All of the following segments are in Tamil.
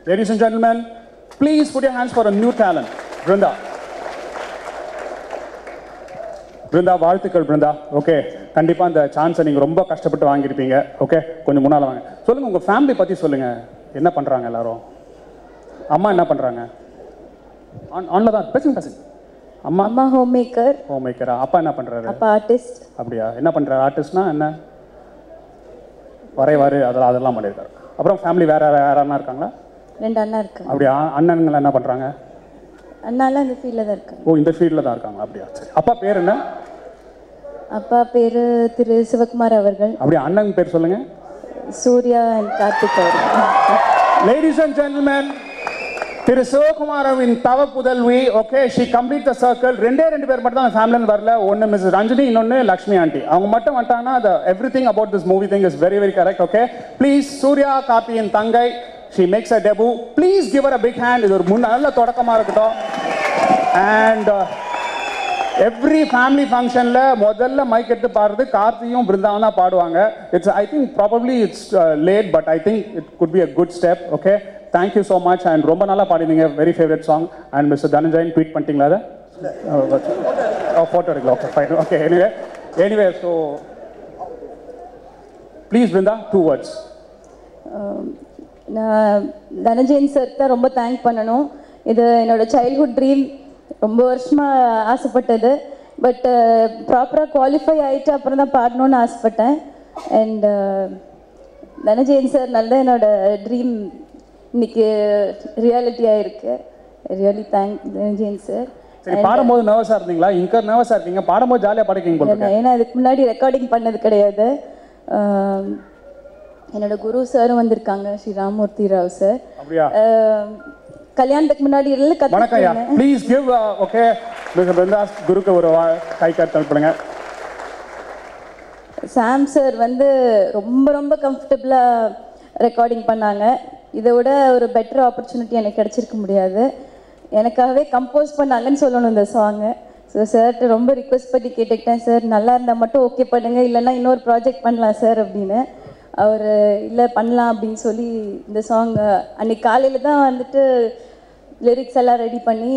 Ladies and gentlemen, please put your hands for a new talent, Brinda. Brinda, வாழ்த்துக்கள் Brinda. ஓகே, கண்டிப்பா அந்த சான்ஸை நீங்க ரொம்ப கஷ்டப்பட்டு வாங்கியிருப்பீங்க. ஓகே, கொஞ்சம் முன்னால வாங்க. சொல்லுங்க உங்க ஃபேமிலி பத்தி சொல்லுங்க. என்ன பண்றாங்க எல்லாரும்? அம்மா என்ன பண்றாங்க? ஆன்ல தான் பேசுங்க. அம்மா ஹோம் மேக்கர். ஹோம் மேக்கரா? அப்பா என்ன பண்றாரு? அப்பா ஆர்டிஸ்ட். அப்படியா? என்ன பண்றாரு? ஆர்டிஸ்ட்னா என்ன? வரைவாரு அதெல்லாம் பண்ணியிருக்காரு. அப்புறம் ஃபேமிலி வேற யாரா இருக்காங்களா? 2 அண்ணா இருக்காங்க. அப்படியா? அண்ணனுங்க என்ன பண்றாங்க? அண்ணாலாம் இந்த ஃபீல்ட்ல தான் இருக்காங்க. ஓ, இந்த ஃபீல்ட்ல தான் இருக்காங்க. அப்படியா? சரி. அப்பா பேர் என்ன? அப்பா பேரு திரு சிவகுமார் அவர்கள். அப்படியே அண்ணன் பேர் சொல்லுங்க. சூர்யா அண்ட் கார்த்திக் அவர்கள். Ladies and gentlemen, திரு சிவகுமாரவின் தவ புதல்வி. Okay, she complete the circle. ரெண்டே பேர் மட்டும் தான் ஃபேமிலின்னு வரல. ஒன்று மிஸ் ரஞ்சினி, இன்னொன்று லக்ஷ்மி ஆண்டி. அவங்க மட்டும் வந்துட்டாங்கன்னா everything about this movie thing is very very correct. Okay, please Suriya கார்த்தியின் தங்கை, she makes a debut. Please give her a big hand. இது ஒரு நல்ல தொடக்கமாக இருக்கட்டும். அண்ட் எவ்ரி ஃபேமிலி ஃபங்க்ஷனில் முதல்ல மைக் எடுத்து பாடுறது கார்த்தியும் பிருந்தாவும் தான் பாடுவாங்க. It's I think probably it's late, but I think it could be a good step. Okay, thank you so much and ரொம்ப நல்லா பாடினீங்க. Very favourite song. And mister Dhananjayan tweet பண்ணிட்டீங்களா அதை? ஃபோட்டோ எடுக்கலாம். Okay fine. Okay, anyway so please Brinda 2 words. நான் தனஞ்சயன் சார் தான் ரொம்ப தேங்க் பண்ணணும். இது என்னோட சைல்ட்ஹுட் ட்ரீம். ரொம்ப வருஷமாக ஆசைப்பட்டது. பட் ப்ராப்பராக குவாலிஃபை ஆகிட்டு அப்புறம் தான் பாடணுன்னு ஆசைப்பட்டேன். அண்ட் தனஞ்சயன் சார் நல்ல என்னோட ட்ரீம் இன்னைக்கு ரியாலிட்டி ஆயிருக்கு. Really thank Dhananjayan sir. சரி, பாடும்போது நர்வஸாக இருந்தீங்களா? இங்கே நர்வஸாக இருக்கீங்க, பாடும்போது ஜாலியாக பாடிக்கிங்க போல. ஏன்னா இதுக்கு முன்னாடி ரெக்கார்டிங் பண்ணது கிடையாது. என்னோட குரு சாரும் வந்திருக்காங்க, ஸ்ரீ ராமூர்த்தி ராவ் சார். அப்படியா? கல்யாணத்துக்கு முன்னாடி வணக்கம். Please give okay mister Brinda குருக்கு ஒரு கை கார்டு பண்ணுங்க. சாம் சார் வந்து ரொம்ப ரொம்ப கம்ஃபர்டபுளாக ரெக்கார்டிங் பண்ணாங்க. இதை விட ஒரு பெட்டர் ஆப்பர்ச்சுனிட்டி எனக்கு கிடச்சிருக்க முடியாது. எனக்காகவே கம்போஸ் பண்ணாங்கன்னு சொல்லணும் இந்த சாங்கை. ஸோ சார்கிட்ட ரொம்ப ரிக்வெஸ்ட் பண்ணி கேட்டுக்கிட்டேன், சார் நல்லா இருந்தால் மட்டும் ஓகே பண்ணுங்கள், இல்லைன்னா இன்னொரு ப்ராஜெக்ட் பண்ணலாம் சார் அப்படின்னு. அவர் இல்லை பண்ணலாம் அப்படின்னு சொல்லி இந்த சாங் அன்றைக்கி காலையில் தான் வந்துட்டு லிரிக்ஸ் எல்லாம் ரெடி பண்ணி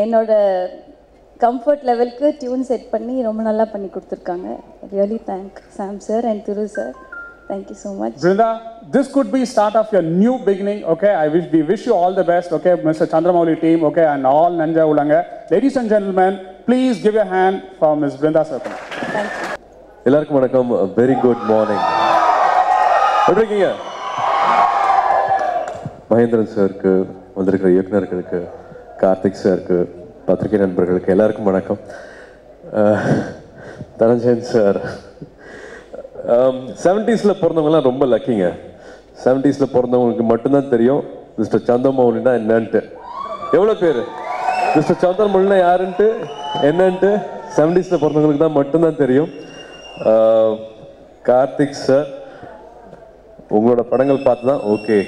என்னோட கம்ஃபர்ட் லெவலுக்கு டியூன் செட் பண்ணி ரொம்ப நல்லா பண்ணி கொடுத்துருக்காங்க. Really thank Sam sir and Thiru sir. Thank you so much. Brinda, this could be start of your new beginning. Okay, we wish you all the best. Okay, Mr. Chandramouli team. Okay, and all Nanja Ulanga. Ladies and gentlemen, please give a hand for Ms. Brinda Sarkar. Thank you. எல்லாருக்கும் வணக்கம். Very good morning. எப்படி இருக்கீங்க? மகேந்திரன் சாருக்கு, வந்திருக்கிற இயக்குநர்களுக்கு, கார்த்திக் சாருக்கு, பத்திரிகை நண்பர்களுக்கு எல்லாருக்கும் வணக்கம். தனஞ்சயன் சார் 70s பிறந்தவங்கலாம் ரொம்ப லக்கிங்க. 70s பிறந்தவங்களுக்கு மட்டும்தான் தெரியும் மிஸ்டர் சந்திரமௌலினா என்னன்ட்டு. எவ்வளோ பேர் மிஸ்டர் சந்திரமௌலினா யாருன்ட்டு என்னன்ட்டு 70s பிறந்தவங்களுக்கு தான் மட்டும்தான் தெரியும். கார்த்திக் சார், உங்களோட படங்கள் பார்த்து தான் ஓகே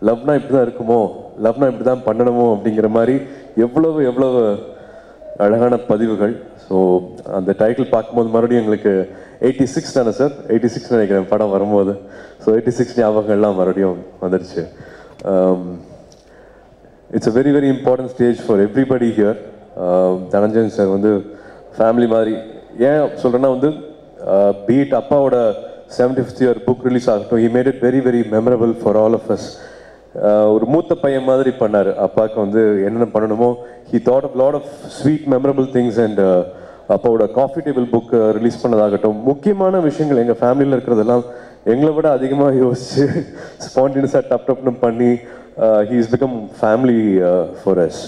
லவ்னா இப்படி தான் இருக்குமோ, லவ்னா இப்படி தான் பண்ணணுமோ அப்படிங்கிற மாதிரி எவ்வளவு அழகான பதிவுகள். ஸோ அந்த டைட்டில் பார்க்கும்போது மறுபடியும் எங்களுக்கு 86 தானே சார், 86 நினைக்கிறேன் படம் வரும்போது. ஸோ 86 ஞாபகங்கள்லாம் மறுபடியும் வந்துடுச்சு. It's a very very important stage for everybody here. Dhananjayan sir வந்து ஃபேமிலி மாதிரி. ஏன் சொல்கிறேன்னா வந்து பீட் அப்பாவோட 75th year புக் ரிலீஸ் ஆகட்டும், he made it very very memorable for all of us. ஒரு மூத்த பையன் மாதிரி பண்ணார். அப்பாவுக்கு வந்து என்னென்ன பண்ணணுமோ he thought of lot of sweet memorable things. And அப்பாவோட காஃபி டேபிள் புக் ரிலீஸ் பண்ணதாகட்டும், முக்கியமான விஷயங்கள் எங்கள் ஃபேமிலியில் இருக்கிறதெல்லாம் எங்களை விட அதிகமாக யோசிச்சு ஸ்பான்டினியஸாக டப்னு பண்ணி he is become family for us.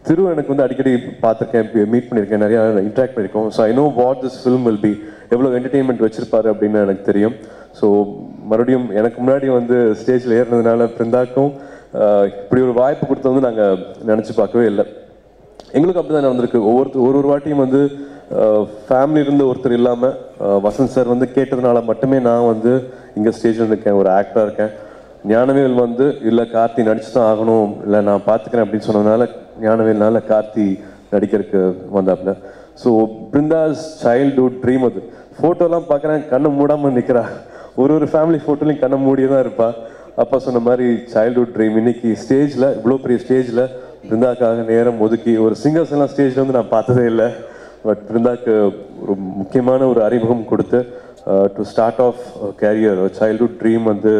Thiru எனக்கு வந்து அடிக்கடி பார்த்துருக்கேன், மீட் பண்ணியிருக்கேன், நிறையா இன்ட்ராக்ட் பண்ணியிருக்கோம். So I know what this film will be, எவ்வளோ என்டர்டெயின்மெண்ட் வச்சிருப்பாரு அப்படின்னு எனக்கு தெரியும். ஸோ மறுபடியும் எனக்கு முன்னாடி வந்து ஸ்டேஜில் ஏறினதுனால பிருந்தாக்கும் இப்படி ஒரு வாய்ப்பு கொடுத்து வந்து நாங்கள் நினச்சி பார்க்கவே இல்லை. எங்களுக்கு அப்படி தான் நடந்திருக்கு. ஒரு வாட்டியும் வந்து ஃபேமிலி இருந்து ஒருத்தர் இல்லாமல் வசந்த் சார் வந்து கேட்டதுனால மட்டுமே நான் வந்து இங்கே ஸ்டேஜில் இருக்கேன், ஒரு ஆக்டராக இருக்கேன். ஞானவேல் வந்து இல்லை கார்த்தி நடிச்சு தான் ஆகணும், இல்லை நான் பார்த்துக்கிறேன் அப்படின்னு சொன்னதுனால ஞானவேல்னால கார்த்தி நடிக்கிறதுக்கு வந்தாப்புல. ஸோ பிருந்தாஸ் சைல்ட்ஹுட் ட்ரீம் அது. ஃபோட்டோலாம் பார்க்குறேன், கண்ணை மூடாமல் நிற்கிறா. ஒரு ஃபேமிலி ஃபோட்டோலையும் கண்ணை மூடியே தான் இருப்பா. அப்பா சொன்ன மாதிரி சைல்ட்ஹுட் ட்ரீம் இன்னைக்கு ஸ்டேஜில் இவ்வளோ பெரிய ஸ்டேஜில் பிருந்தாக்காக நேரம் ஒதுக்கி ஒரு சிங்கர்ஸ் எல்லாம் ஸ்டேஜில் வந்து நான் பார்த்ததே இல்லை. பட் பிருந்தாக்கு ஒரு முக்கியமான ஒரு அறிமுகம் கொடுத்து to start off career childhood dream வந்து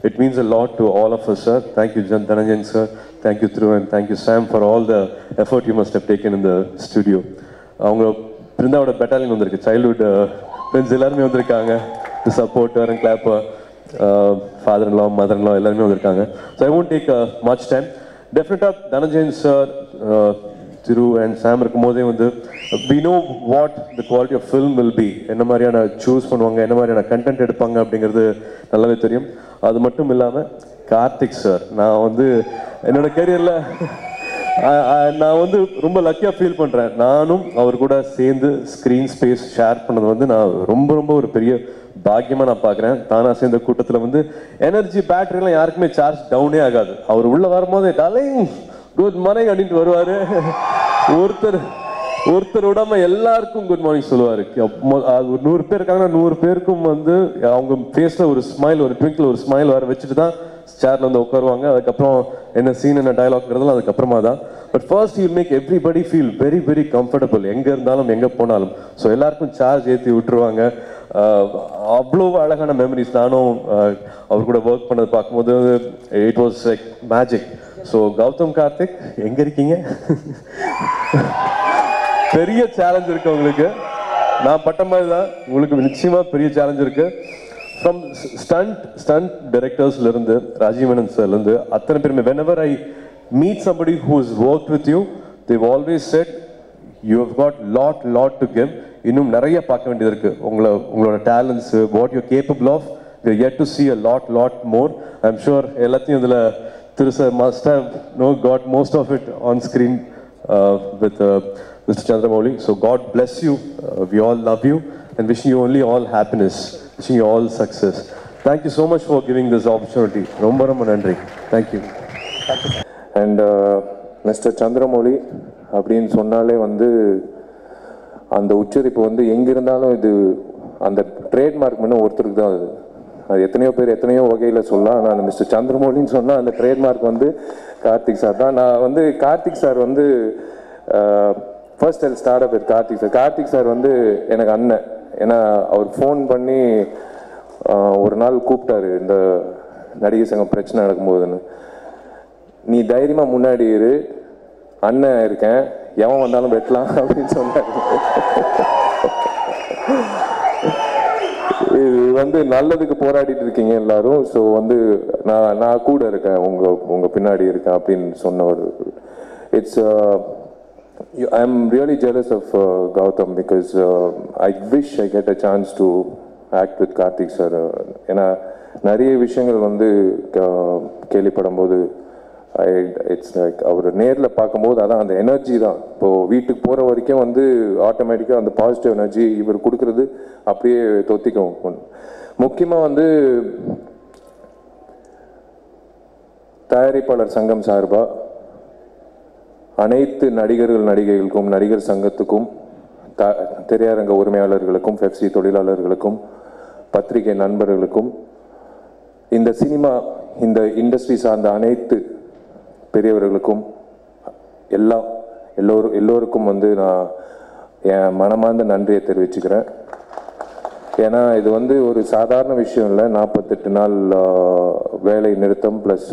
it means a lot to all of us, sir. Thank you, Dhananjayan, sir. Thank you, Dhruv, and thank you, Sam, for all the effort you must have taken in the studio. அவங்க பிருந்தாவோட பெட்டாலியன் வந்திருக்கு, சைல்ட்ஹுட் ஃப்ரெண்ட்ஸ் எல்லாருமே வந்திருக்காங்க to support and clap. Father in law, mother in law எல்லாருமே வந்திருக்காங்க. So I won't take much time. டெஃபினட்டாக Dhananjayan sir, Thiru and Sam இருக்கும்போதே வந்து we know what the quality of film will be, என்ன மாதிரியான சூஸ் பண்ணுவாங்க, என்ன மாதிரியான கண்டென்ட் எடுப்பாங்க அப்படிங்கிறது நல்லாவே தெரியும். அது மட்டும் இல்லாமல் கார்த்திக் சார், நான் வந்து என்னோட கேரியரில் நான் வந்து ரொம்ப லக்கியாக ஃபீல் பண்ணுறேன். நானும் அவர் கூட சேர்ந்து ஸ்க்ரீன் ஸ்பேஸ் ஷேர் பண்ணது வந்து நான் ரொம்ப ஒரு பெரிய பாக்கியமாக நான் பார்க்குறேன். தானாக சேர்ந்த கூட்டத்தில் வந்து எனர்ஜி பேட்டரிலாம் யாருக்குமே சார்ஜ் டவுனே ஆகாது. அவர் உள்ளே வரும்போது டார்லிங் குட் மார்னிங் அப்படின்ட்டு வருவார். ஒருத்தர் விடாம எல்லாருக்கும் குட் மார்னிங் சொல்லுவார். ஒரு 100 பேர் இருக்காங்கன்னா 100 பேருக்கும் வந்து அவங்க ஃபேஸில் ஒரு ஸ்மைல், ஒரு ட்விங்கிள், ஒரு ஸ்மைல் வர வச்சுட்டு தான் சேர்ல வந்து உட்காருவாங்க. அதுக்கப்புறம் என்ன சீன், என்ன டயலாக்ங்கிறதுலாம் அதுக்கப்புறமா தான். But first you make everybody feel very comfortable, எங்கே இருந்தாலும் எங்கே போனாலும். ஸோ எல்லாருக்கும் சார்ஜ் ஏற்றி விட்டுருவாங்க. அவ்வளோ அழகான மெமரிஸ். நானும் அவர் கூட ஒர்க் பண்ணது பார்க்கும்போது it was like magic. So Gautham, Karthik எங்கே இருக்கீங்க? பெரிய சேலஞ்ச் இருக்கு உங்களுக்கு. நான் பட்ட மாதிரி தான் உங்களுக்கு நிச்சயமாக பெரிய சேலஞ்ச் இருக்கு. ஃப்ரம் ஸ்டண்ட் டைரக்டர்ஸ்லேருந்து ராஜீவ் மேனன் சார்லேருந்து அத்தனை பேருமே, whenever I meet somebody who's worked with you, they've always said you have got lot to give. இன்னும் நிறைய பார்க்க வேண்டியது இருக்கு. உங்களோட talents, what you're capable of, we're yet to see a lot more. I'm sure எல்லாத்தையும் இதில் திரு sir must have got most of it on screen with Mr. Chandramouli. So God bless you. We all love you and wishing you only all happiness, wishing you all success. Thank you so much for giving this opportunity. Romba nandri. Thank you. And Mr. Chandramouli அப்படின்னு சொன்னாலே வந்து அந்த உச்சரிப்பு வந்து எங்கிருந்தாலும் இது அந்த ட்ரேட்மார்க் பண்ண ஒருத்தருக்கு தான் அது. அது எத்தனையோ பேர் எத்தனையோ வகையில் சொல்லலாம். நான் மிஸ்டர் சந்திரமௌலின்னு சொன்னால் அந்த ட்ரேட்மார்க் வந்து கார்த்திக் சார் தான். நான் வந்து கார்த்திக் சார் வந்து first Jal start up with Karthik sir. Karthik sir வந்து எனக்கு அண்ணன். ஏன்னா அவர் ஃபோன் பண்ணி ஒரு நாள் கூப்பிட்டாரு, இந்த நடிகை சங்கம் பிரச்சனை நடக்கும்போதுன்னு. நீ தைரியமாக முன்னாடி இரு, அண்ணன் இருக்கேன், எவன் வந்தாலும் வெட்டலாம் அப்படின்னு சொன்னார். இது வந்து நல்லதுக்கு போராடிட்டு இருக்கீங்க எல்லாரும். ஸோ வந்து நான் கூட இருக்கேன், உங்கள் பின்னாடி இருக்கேன் அப்படின்னு சொன்னவர். It's I'm really jealous of Gautam because I wish I get a chance to act with Karthik sir. ஏன்னா நிறைய விஷயங்கள் வந்து கேள்விப்படும் போது இட்ஸ் லைக் அவர் நேரில் பார்க்கும்போது அதான் அந்த எனர்ஜி தான். இப்போது வீட்டுக்கு போகிற வரைக்கும் வந்து ஆட்டோமேட்டிக்காக அந்த பாசிட்டிவ் எனர்ஜி இவர் கொடுக்குறது அப்படியே தொத்திக்கும். முக்கியமாக வந்து தயாரிப்பாளர் சங்கம் சார்பாக அனைத்து நடிகைகளுக்கும், நடிகர் சங்கத்துக்கும், திரையரங்க உரிமையாளர்களுக்கும், பெப்சி தொழிலாளர்களுக்கும், பத்திரிகை நண்பர்களுக்கும், இந்த சினிமா, இந்த இண்டஸ்ட்ரி சார்ந்த அனைத்து பெரியவர்களுக்கும் எல்லோருக்கும் வந்து நான் என் மனமார்ந்த நன்றியை தெரிவிச்சுக்கிறேன். ஏன்னா இது வந்து ஒரு சாதாரண விஷயம் இல்லை. 48 நாள் வேலை நிறுத்தம் ப்ளஸ்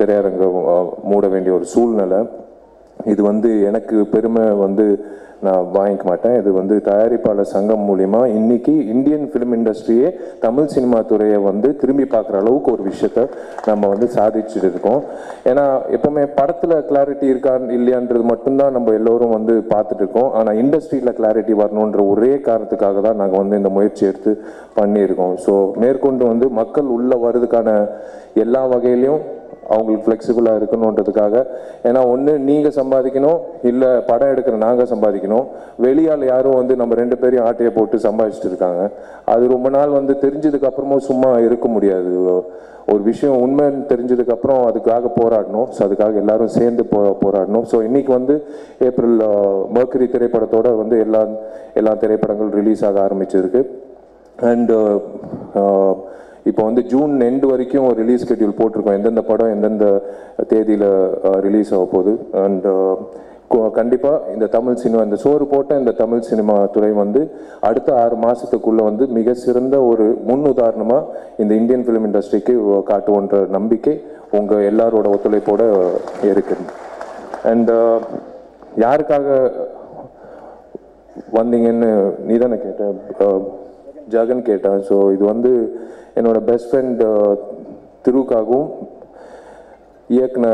திரையரங்கம் மூட வேண்டிய ஒரு சூழ்நிலை. இது வந்து எனக்கு பெருமை வந்து நான் வாங்கிக்க மாட்டேன். இது வந்து தயாரிப்பாளர் சங்கம் மூலிமா இன்னைக்கு இந்தியன் ஃபிலிம் இண்டஸ்ட்ரியே, தமிழ் சினிமா துறையை வந்து திரும்பி பார்க்குற அளவுக்கு ஒரு விஷயத்த நம்ம வந்து சாதிச்சுட்டு இருக்கோம். ஏன்னா எப்பவுமே படத்தில் கிளாரிட்டி இருக்கா இல்லையான்றது மட்டும்தான் நம்ம எல்லோரும் வந்து பார்த்துட்டு இருக்கோம். ஆனால் இண்டஸ்ட்ரியில் கிளாரிட்டி வரணுன்ற ஒரே காரணத்துக்காக தான் நாங்கள் வந்து இந்த முயற்சி எடுத்து பண்ணியிருக்கோம். ஸோ மேற்கொண்டு வந்து மக்கள் உள்ளே வர்றதுக்கான எல்லா வகையிலையும் அவங்களுக்கு ஃப்ளெக்சிபிளாக இருக்கணுன்றதுக்காக. ஏன்னா ஒன்று நீங்கள் சம்பாதிக்கணும், இல்லை படம் எடுக்கிற நாங்கள் சம்பாதிக்கணும். வெளியால் யாரும் வந்து நம்ம 2 பேரையும் ஆட்டையை போட்டு சம்பாதிச்சுட்டு இருக்காங்க. அது ரொம்ப நாள் வந்து தெரிஞ்சதுக்கு அப்புறமும் சும்மா இருக்க முடியாது. ஒரு விஷயம் உண்மைன்னு தெரிஞ்சதுக்கப்புறம் அதுக்காக போராடணும். ஸோ அதுக்காக எல்லாரும் சேர்ந்து போராடணும். ஸோ இன்றைக்கி வந்து ஏப்ரல் மர்க்கரி திரைப்படத்தோடு வந்து எல்லா திரைப்படங்களும் ரிலீஸ் ஆக ஆரம்பிச்சிருக்கு. அண்டு இப்போ வந்து ஜூன் எண்டு வரைக்கும் ஒரு ரிலீஸ் ஷெட்யூல் போட்டிருக்கோம், எந்தெந்த படம் எந்தெந்த தேதியில் ரிலீஸ் ஆக போகுது. அண்ட் கண்டிப்பாக இந்த தமிழ் சினிமா, இந்த சோறு போட்ட இந்த தமிழ் சினிமா துறை வந்து அடுத்த 6 மாதத்துக்குள்ளே வந்து மிக சிறந்த ஒரு முன் உதாரணமாக இந்த இந்தியன் ஃபிலிம் இண்டஸ்ட்ரிக்கு காட்டுவோன்ற நம்பிக்கை உங்கள் எல்லாரோட ஒத்துழைப்போடு இருக்குது. அண்ட் யாருக்காக வந்தீங்கன்னு நீ தானே கேட்டேன், ஜகன் கேட்டான். ஸோ இது வந்து என்னோட பெஸ்ட் ஃப்ரெண்ட் திருவுக்காகவும், இயக்குன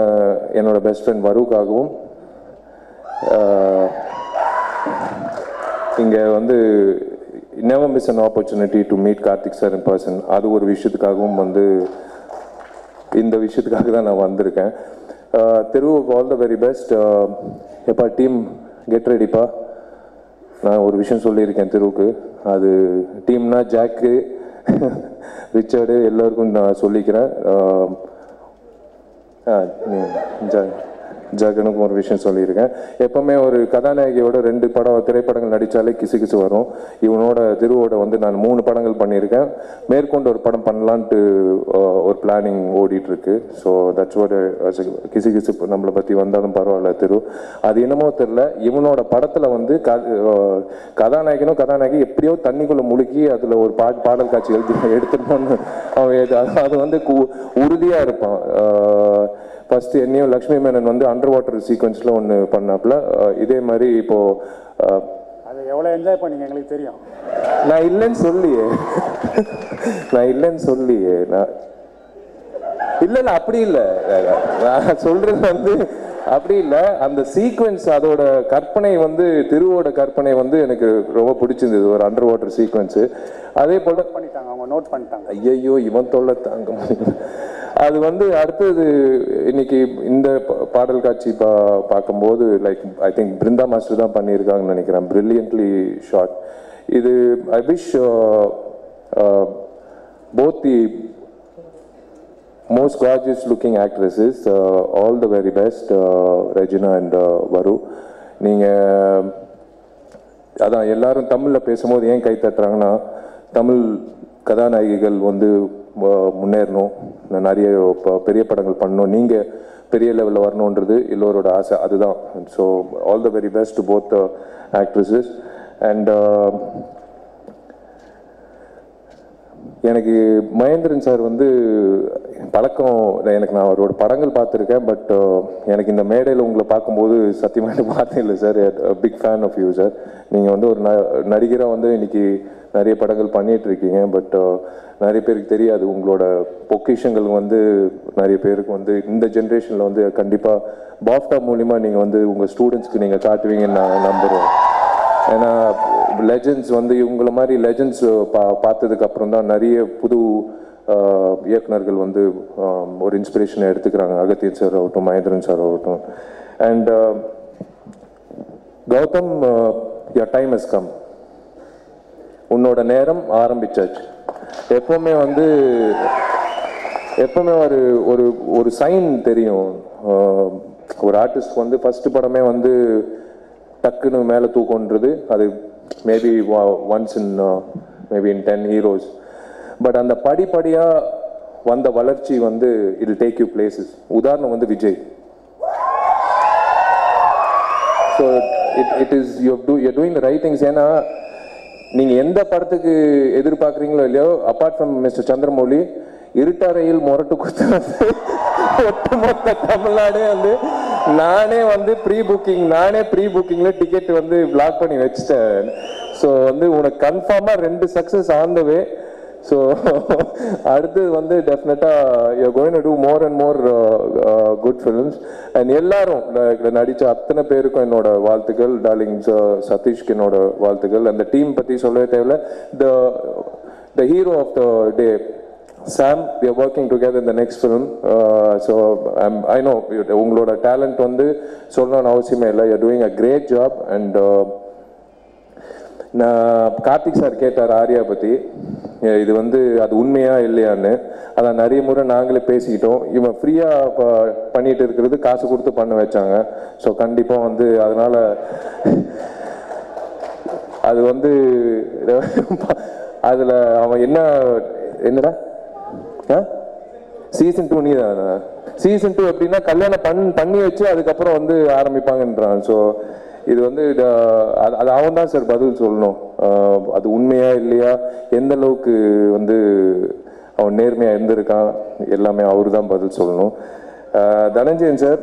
என்னோட பெஸ்ட் ஃப்ரெண்ட் வருவுக்காகவும், இங்கே வந்து never miss an opportunity to meet Karthik sir in person, அது ஒரு விஷயத்துக்காகவும் வந்து இந்த விஷயத்துக்காக தான் நான் வந்திருக்கேன். திரு, ஆல் த வெரி பெஸ்ட். எப்பா டீம் கெட் ரெடிப்பா. நான் ஒரு விஷயம் சொல்லியிருக்கேன் திருவுக்கு, அது டீம்னா ஜாக்கு, ரிச்சர்டு எல்லோருக்கும் நான் சொல்லிக்கிறேன். ஜகனுக்கும் ஒரு விஷயம் சொல்லியிருக்கேன். எப்போவுமே ஒரு கதாநாயகியோட 2 திரைப்படங்கள் நடித்தாலே கிசு கிசு வரும். இவனோட திருவோட வந்து நான் 3 படங்கள் பண்ணியிருக்கேன். மேற்கொண்டு ஒரு படம் பண்ணலான்ட்டு ஒரு பிளானிங் ஓடிட்டுருக்கு. ஸோ தட்ஸ் வாட் கிசு கிசு நம்மளை பற்றி வந்தாலும் பரவாயில்ல திரு. அது என்னமோ தெரில, இவனோட படத்தில் வந்து கதாநாயகனும் கதாநாயகி எப்படியோ தண்ணிக்குள்ளே முழுக்கி அதில் ஒரு பாடல் காட்சி எடுத்துட்டோன்னு அவன் அது வந்து உறுதியாக இருப்பான். ஃபஸ்ட்டு என்னையும் லக்ஷ்மி மேனன் வந்து அண்டர் வாட்டர் சீக்வன்ஸில் ஒன்று பண்ணாப்புல, இதே மாதிரி இப்போது அது எவ்வளோ என்ஜாய் பண்ணீங்க எங்களுக்கு தெரியும். நான் இல்லைன்னு சொல்லியே நான் இல்லை அப்படி இல்லை, நான் சொல்கிறது வந்து அப்படி இல்லை. அந்த சீக்வன்ஸ், அதோட கற்பனை வந்து திருவோட கற்பனை வந்து எனக்கு ரொம்ப பிடிச்சிருந்தது, ஒரு அண்டர் வாட்டர் சீக்வன்ஸு. அதே போல் பண்ணிட்டாங்க, அவங்க நோட் பண்ணிட்டாங்க. ஐயோ இவன் தொல்லை தாங்க முடியும். அது வந்து அடுத்தது இன்னைக்கு இந்த பாடல் காட்சி பார்க்கும்போது like I think Brinda master தான் பண்ணியிருக்காங்கன்னு நினைக்கிறேன். Brilliantly shot. இது I wish both the most gorgeous looking actresses, all the very best, Regina and Varu. நீங்கள் அதான் எல்லாரும் தமிழில் பேசும்போது ஏன் கை தட்டுறாங்கன்னா, தமிழ் கதாநாயகிகள் வந்து முன்னேறணும், நிறைய பெரிய படங்கள் பண்ணணும், நீங்கள் பெரிய லெவலில் வரணுன்றது எல்லோரோட ஆசை, அதுதான். So all the very best to both actresses. And எனக்கு மகேந்திரன் சார் வந்து பழக்கம், எனக்கு நான் அவரோட படங்கள் பார்த்துருக்கேன். பட் எனக்கு இந்த மேடையில் உங்களை பார்க்கும்போது சத்தியமாக பார்த்தேன் இல்லை sir. Big fan of you sir. நீங்கள் வந்து ஒரு நடிகராக வந்து இன்னைக்கு நிறைய படங்கள் பண்ணிகிட்டு இருக்கீங்க. பட் நிறைய பேருக்கு தெரியாது உங்களோட பொக்கிஷங்கள் வந்து நிறைய பேருக்கு வந்து இந்த ஜென்ரேஷனில் வந்து கண்டிப்பாக பாஃப்டா மூலிமா நீங்கள் வந்து உங்கள் ஸ்டூடெண்ட்ஸ்க்கு நீங்கள் காட்டுவீங்கன்னு நான் நம்புகிறேன். ஏன்னா லெஜெண்ட்ஸ் வந்து இவங்கள மாதிரி லெஜெண்ட்ஸ் பார்த்ததுக்கு அப்புறம் தான் நிறைய புது இயக்குனர்கள் வந்து ஒரு இன்ஸ்பிரேஷனை எடுத்துக்கிறாங்க. அகத்தியன் சார் ஆகட்டும், மகேந்திரன் சார் ஆகட்டும். And Gautham, your time has come. உன்னோட நேரம் ஆரம்பிச்சாச்சு. எப்பவுமே ஒரு ஒரு ஒரு சைன் தெரியும். ஒரு ஆர்டிஸ்ட் வந்து ஃபர்ஸ்ட் படமே வந்து டக்குன்னு மேலே தூக்கன்றது, அது maybe once in maybe in 10 heroes. But அந்த படிப்படியாக வந்த வளர்ச்சி வந்து it will take you places. உதாரணம் வந்து Vijay. So it is you're doing the right things. ஏன்னா நீங்கள் எந்த படத்துக்கு எதிர்பார்க்குறீங்களோ இல்லையோ, அப்பார்ட் ஃப்ரம் மிஸ்டர் சந்திரமௌலி, இருட்டறையில் முரட்டு குத்து ஒட்டுமொத்த தமிழ்நாடே வந்து நானே ப்ரீ புக்கிங்கில் டிக்கெட் வந்து பிளாக் பண்ணி வச்சிட்டேன். ஸோ வந்து உனக்கு கன்ஃபார்மாக 2 success on the way. So அடுத்தது வந்து டெஃபினட்டாக you are going to do more and more good films. And எல்லாரும் நடித்த அத்தனை பேருக்கும் என்னோட வாழ்த்துக்கள். டார்லிங் சதீஷ்க்கு என்னோட வாழ்த்துக்கள். அந்த டீம் பற்றி சொல்லவே தேவையில்லை. The hero of the day Sam, we are working together in the next film. So I know உங்களோட டேலண்ட் வந்து சொல்லணும்னு அவசியமே இல்லை. You're doing a great job. And நான் கார்த்திக் சார் கேட்டார் ஆர்யா பற்றி, இது வந்து அது உண்மையா இல்லையான்னு. அதான் நிறைய முறை நாங்களே பேசிக்கிட்டோம். இவன் ஃப்ரீயாக பண்ணிட்டு இருக்கிறது காசு கொடுத்து பண்ண வச்சாங்க. ஸோ கண்டிப்பாக வந்து அதனால் அது வந்து அதில் அவன் என்னடா சீசன் 2 நீ தானா? சீசன் 2 எப்படின்னா கல்யாணம் பண்ணி வச்சு அதுக்கப்புறம் வந்து ஆரம்பிப்பாங்கன்றான். ஸோ இது வந்து அது அவன் தான் சார் பதில் சொல்லணும். அது உண்மையா இல்லையா, எந்த அளவுக்கு வந்து அவன் நேர்மையா இருந்திருக்கான், எல்லாமே அவரு தான் பதில் சொல்லணும். தனஞ்சயன் சார்,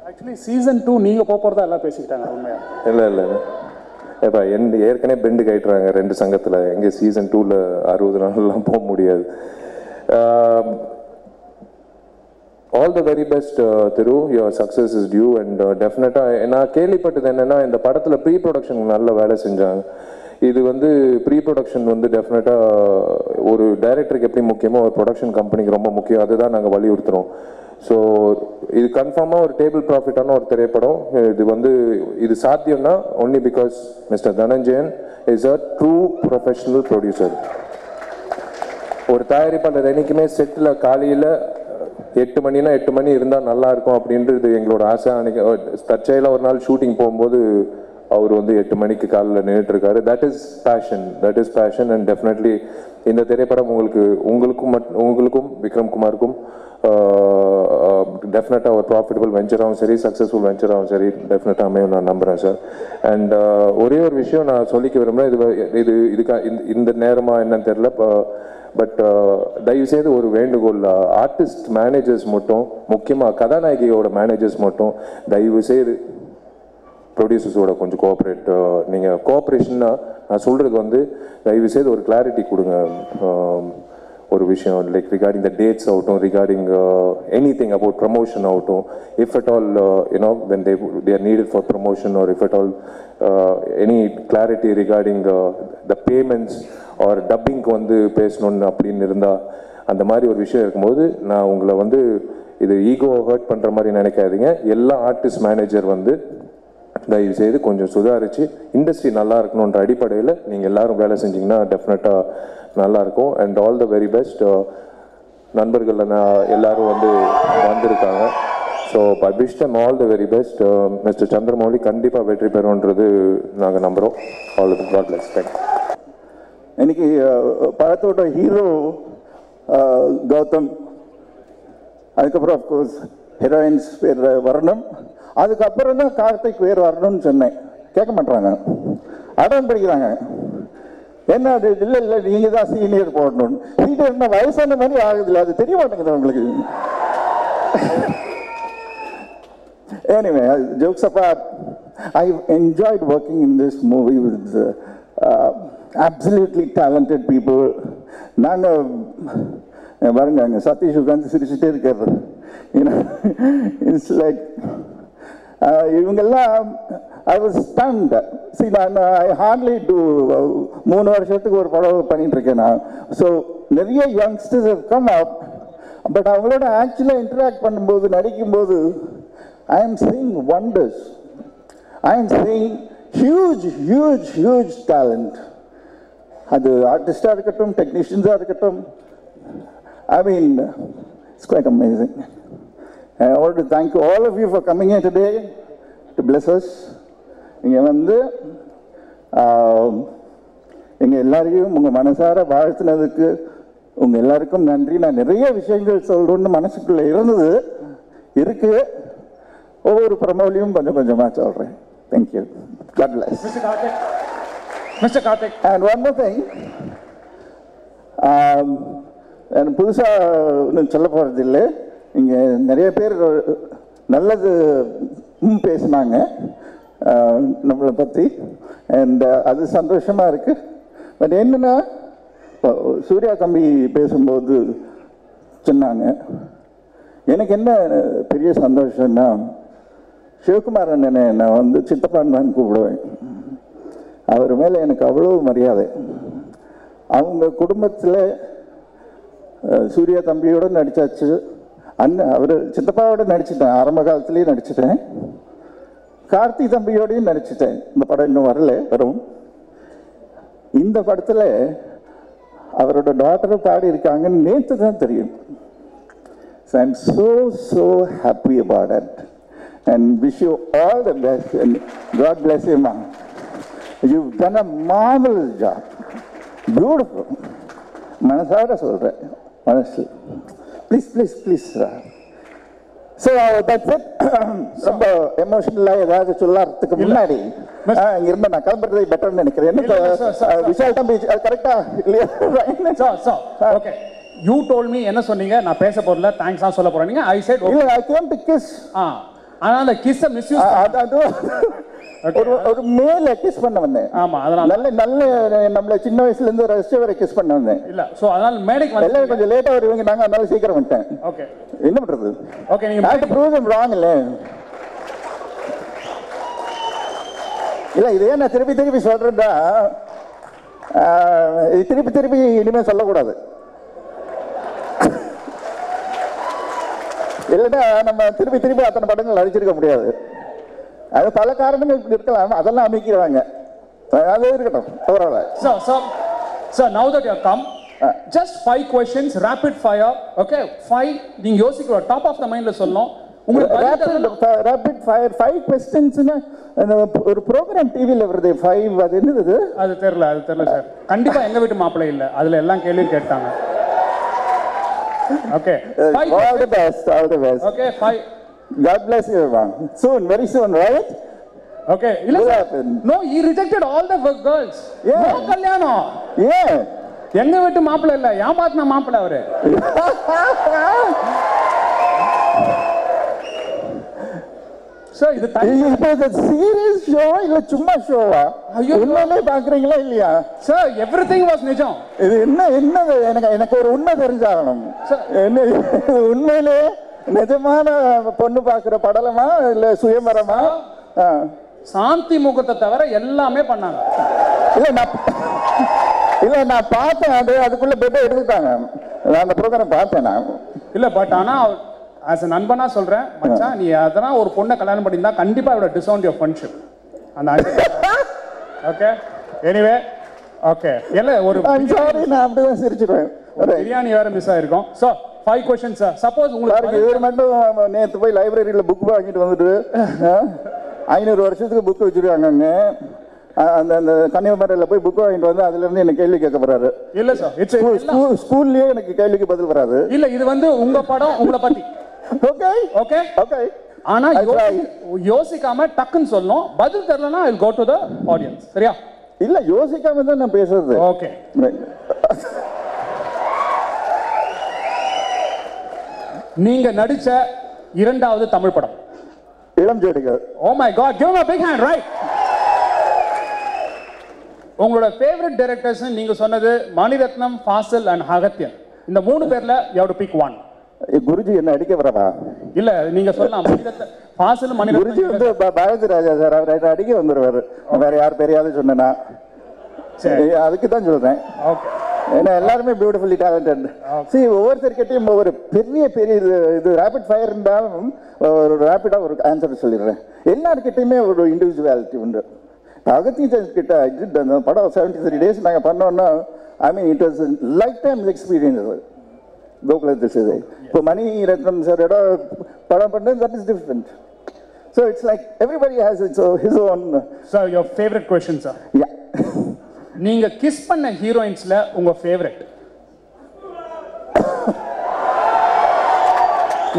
ஆக்சுவலி சீசன் 2 நீங்க போறதா எல்லாம் பேசிக்கிட்டாங்க உண்மையா? இல்லை ஏப்பா ஏற்கனவே பெண்டு கைட்டுறாங்க 2 சங்கத்தில், எங்கே சீசன் 2ல 60 நாள்லாம் போக முடியாது. All the very best Thiru, your success is due. And டெஃபினட்டாக நான் கேள்விப்பட்டது என்னென்னா, இந்த படத்தில் ப்ரீ ப்ரொடக்ஷன் நல்ல வேலை செஞ்சாங்க. இது வந்து ப்ரீ ப்ரொடக்ஷன் வந்து டெஃபினட்டாக ஒரு டைரக்டருக்கு எப்படி முக்கியமோ ஒரு ப்ரொடக்ஷன் கம்பெனிக்கு ரொம்ப முக்கியம். அதுதான் நாங்கள் வலியுறுத்துகிறோம். ஸோ இது கன்ஃபார்மாக ஒரு டேபிள் ப்ராஃபிட்டான ஒரு திரைப்படம். இது சாத்தியம்னா only because mister Dhananjayan is a true professional producer. ஒரு தயாரிப்பாளர் என்றைக்குமே செட்டில் காலையில் 8 மணினா 8 மணி இருந்தால் நல்லாயிருக்கும் அப்படின்றது எங்களோட ஆசை. அன்றைக்கி தற்செயலாக ஒரு நாள் ஷூட்டிங் போகும்போது அவர் வந்து 8 மணிக்கு காலையில் நின்றுட்டுருக்காரு. That is passion and definitely இந்த திரைப்படம் உங்களுக்கும் விக்ரம் குமாருக்கும் டெஃபினட்டாக ஒரு ப்ராஃபிட்டபிள் வெஞ்சராகவும் சரி, சக்ஸஸ்ஃபுல் வெஞ்சராகவும் சரி டெஃபினட்டாக அமையும் நான் நம்புகிறேன் சார். அண்ட் ஒரே ஒரு விஷயம் நான் சொல்லிக்க விரும்புகிறேன். இந்த நேரமாக என்னன்னு தெரில, பட் தயவுசெய்து ஒரு வேண்டுகோள், ஆர்டிஸ்ட் மேனேஜர்ஸ் மட்டும், முக்கியமாக கதாநாயகியோட மேனேஜர்ஸ் மட்டும் தயவுசெய்து ப்ரொடியூசர்ஸோட கொஞ்சம் கோஆப்ரேட். நீங்கள் கோஆப்ரேஷன்னா நான் சொல்கிறது வந்து தயவுசெய்து ஒரு கிளாரிட்டி கொடுங்க. ஒரு விஷயம் லைக் ரிகார்டிங் த டேட்ஸ் ஆகட்டும், regarding anything about promotion ஆகட்டும், if at all you know when they are needed for promotion, or if at all any clarity regarding the payments or டப்பிங்க்கு வந்து பேசணுன்னு அப்படின்னு இருந்தால், அந்த மாதிரி ஒரு விஷயம் இருக்கும்போது நான் உங்களை வந்து இது ஈகோ ஹர்ட் பண்ணுற மாதிரி நினைக்காதீங்க. எல்லா ஆர்டிஸ்ட் மேனேஜர் வந்து தயவுசெய்து கொஞ்சம் சுதாரித்து இண்டஸ்ட்ரி நல்லா இருக்கணுன்ற அடிப்படையில் நீங்கள் எல்லோரும் வேலை செஞ்சிங்கன்னா டெஃபினட்டாக நல்லாயிருக்கும். And all the very best. நண்பர்கள் எல்லோரும் வந்திருக்காங்க. So I wish them all the very best. Mister Chandramouli கண்டிப்பாக வெற்றி பெறும்ன்றது நாங்கள் நம்புகிறோம். All the God bless. Thanks. இன்னைக்கு படத்தோட ஹீரோ கௌதம், அதுக்கப்புறம் அஃப்கோர்ஸ் ஹீரோயின்ஸ் பேர் வரணும், அதுக்கப்புறம் தான் கார்த்திக் பேர் வரணும்னு சொன்னேன். கேட்க மாட்டாங்க, அடம் படிக்கிறாங்க. என்ன அது இல்லை நீங்கள் தான் சீனியர் போடணும். சீனியர்னா வயசான மாதிரி ஆகுதுல்ல, அது தெரிய மாட்டேங்குது உங்களுக்கு. Anyway, jokes apart, I enjoyed working in this movie with absolutely talented people. நாங்கள் பாருங்க, அங்கே சதீஷ் உட்காந்து சிரிச்சுட்டே இருக்காரு. இட்ஸ் லைக் இவங்கெல்லாம் I was stunned. See, I hardly do 3 வருஷத்துக்கு ஒரு படம் பண்ணிட்டு இருக்கேன் நான். ஸோ நிறைய youngsters have come up, but அவங்களோட ஆக்சுவலாக இன்டராக்ட் பண்ணும்போது, நடிக்கும்போது I am seeing wonders. I am seeing huge talent. அது ஆர்டிஸ்டாக இருக்கட்டும், டெக்னீஷியன்ஸாக இருக்கட்டும், I mean, it's quite amazing. I want to thank all of you for coming here today to bless us. இங்கே வந்து எங்கள் எல்லாரையும் உங்கள் மனசார வாழ்த்தினதுக்கு உங்கள் எல்லாருக்கும் நன்றி. நான் நிறைய விஷயங்கள் சொல்லணும்னு மனசுக்குள்ளே இருக்கு. ஒவ்வொரு பிரமோலையும் கொஞ்சமாக சொல்கிறேன். Thank you. God bless. Mr. Karthik. And one more thing, எனக்கு புதுசாக ஒன்றும் சொல்ல போகிறது இல்லை. இங்கே நிறைய பேர் நல்லது பேசினாங்க நம்மளை பற்றி, அண்ட் அது சந்தோஷமாக இருக்குது. பட் என்னென்னா, சூர்யா தம்பி பேசும்போது சொன்னாங்க, எனக்கு என்ன பெரிய சந்தோஷம்னா, சிவகுமார் அண்ணனை நான் சித்தப்பான்னு தான் கூப்பிடுவேன். அவர் மேலே எனக்கு அவ்வளோ மரியாதை. அவங்க குடும்பத்தில் சூர்யா தம்பியோடு நடித்தாச்சு. அவர் சித்தப்பாவோட நடிச்சிட்டேன், ஆரம்ப காலத்துலேயும் நடிச்சிட்டேன். கார்த்திக் தம்பியோடையும் நடிச்சிட்டேன். இந்த படம் இன்னும் வரும். இந்த படத்தில் அவரோட டாட்டரும் பாடி இருக்காங்கன்னு நேற்று தான் தெரியும். So I'm so happy about it and wish you all the best and God bless you, ma. You've done a marvelous job. Beautiful. மனசார சொல்கிறேன், மனசு. Please please please. So that's it. ரொம்ப எமோஷனலாக ஏதாவது சொல்லறதுக்கு முன்னாடி இங்கே இருந்த நான் கிளம்புறதே பெட்டர்னு நினைக்கிறேன். என்ன விஷால் தம்பி கரெக்டாக இல்லையா? ஓகே, யூ டோல் மீ என்ன சொன்னீங்க? நான் பேச போறல, தேங்க்ஸ் தான் சொல்ல போறேன். ஐ செட் இல்லை, ஐ கேம் டு கிஸ். ஆனா அந்த கிஸ்ஸை மிஸ்யூஸ் ஒரு மேல கிஸ் பண்ண வந்தேன். ஆமா, அதனால நல்ல நல்ல நம்மள சின்ன வயசுல இருந்து ரசிச்ச வரை கிஸ் பண்ண வந்தேன். இல்ல, சோ அதனால மேடைக்கு வந்து எல்லாம் கொஞ்சம் லேட்டா வருவீங்க, நாங்க அதனால சீக்கிரம் வந்துட்டேன். ஓகே, என்ன பண்றது? ஓகே, நீங்க நாட் ப்ரூவ் தம் ராங். இல்ல இதே நான் திருப்பி திருப்பி சொல்றேன்டா, திருப்பி திருப்பி இனிமே சொல்லக்கூடாது. இல்லைன்னா நம்ம திருப்பி திருப்பி அத்தனை படங்கள் அடிச்சிருக்க முடியாது. அது பல காரணங்கள் இருக்கலாம், அதெல்லாம் அமைக்கிறாங்க. அது இருக்கட்டும். So now that you have come, just 5 questions, rapid fire. Okay, 5 நீங்க யோசிக்கிற டாப் ஆஃப் தி மைண்ட்ல சொல்லணும். உங்களுக்கு ரேபிட் ஃபயர் 5 क्वेश्चंसனா ஒரு ப்ரோகிராம் டிவில வருது 5. அது என்னது? அது தெரியல சார். கண்டிப்பா எங்க வீட்டு மாப்பிள்ளை இல்ல, அதுல எல்லாம் கேள்வியும் கேட்டாங்க. Okay, all the best. Okay, 5. God bless you, man. Soon, very soon, right? Okay, no, he rejected all the girls. Yeah. No kalyanam. Yeah. எங்க வீட்டு மாப்பிள்ளை இல்ல, ஏமாத்துன மாப்பிள்ளை அவரு. சார் இது சீரியஸ் ஷோ இல்ல சும்மா ஷோவா? உண்மையிலே பாக்குறீங்களா இல்லையா? சார் எவ்ரிதிங் வாஸ் நிஜம். இது என்னது? எனக்கு ஒரு உண்மை தெரிஞ்சாகணும். என்ன உண்மையிலே நிஜமான பொண்ணு பாக்குற படலமா இல்ல சுயமரமா? சாந்தி முகத்தை தவிர எல்லாமே பண்ணாங்க. இல்ல நான் பார்த்தேன், அதுக்குள்ள பெட் எடுத்துட்டாங்க. நான் அந்த ப்ரோக்ராம் பார்த்தேன் நான். இல்ல பட் ஆனா ஆஸ் a நண்பனா சொல்றேன் மச்சான், நீ அதனா ஒரு பொண்ணை கல்யாணம் பண்ணியிருந்தா கண்டிப்பா இவட டிசவுண்ட் யுவர் ஃப்ரெண்ட்ஷிப். அந்த ஓகே, எனிவே ஓகே. இல்ல ஒரு சாரி, நான் அப்படியே சிரிச்சிடுவேன். பிரியாணி வேற மிஸ் ஆயிருக்கும். So 5 questions sir. சப்போஸ் உங்களுக்கு இவர் மட்டும் நேத்து போய் லைப்ரரியில புக் வாங்கிட்டு வந்துட்டு 500 வருஷத்துக்கு புக் வச்சிருக்காங்க. அந்த அந்த கன்னியாகுமரியில போய் புக் வாங்கிட்டு வந்து அதுல இருந்து என்ன கேள்வி கேட்க போறாரு. இல்ல சார், ஸ்கூல்லயே எனக்கு கேள்விக்கு பதில் வராது. இல்ல இது வந்து உங்க படம், உங்களை பத்தி. Okay okay okay. ஆனா யோசிக்காம டக்குன்னு சொல்லணும். பதில் தெரியலனா I'll go to the audience. சரியா? இல்ல யோசிக்காம தான் நான் பேசுறது. ஓகே. நீங்க நடிச்ச இரண்டாவது தமிழ் படம்? இளம் ஜோடிகள். Oh my god, give him a big hand, right? உங்களோட ஃபேவரட் டைரக்டர்ஸ் நீங்க சொன்னது மணிரத்னம், ஃபாசில் அண்ட் அகத்தியன். இந்த 3 பேர்ல you have to pick one. Guruji என்ன அடிக்க வரவா? இல்ல நீங்க சொல்லலாம். மணிரத்னம், ஃபாசில், மணிரத்னம். குருஜி வந்து பாரதி ராஜா சார், அவர் அடிக்க வந்துருவாரு. வேற யார் பெரியாவது சொன்னா அதுக்கு தான் சொல்றேன். ஓகே. ஏன்னா எல்லாருமே பியூட்டிஃபுல்லி டேலண்டட். சரி, ஒவ்வொருத்தர்கிட்டையும் ஒரு பெரிய இது ரேபிட் ஃபயர் இருந்தாலும் ஒரு ரேபிடாக ஒரு ஆன்சர் சொல்லிடுறேன். எல்லாருக்கிட்டையுமே ஒரு இண்டிவிஜுவாலிட்டி உண்டு. அகத்தியன் கிட்ட அந்த படம் 73 days நாங்கள் பண்ணோன்னா, I mean it was lifetime experience. கோகுலத்து சிதை இப்போ மணி ரத்னம் சாரோட படம் பண்ணது, that is different. So it's like everybody has his own. Sir your favourite question sir. Ya, நீங்க கிஸ் பண்ண ஹீரோயின்ஸ்ல உங்க ஃபேவரட்?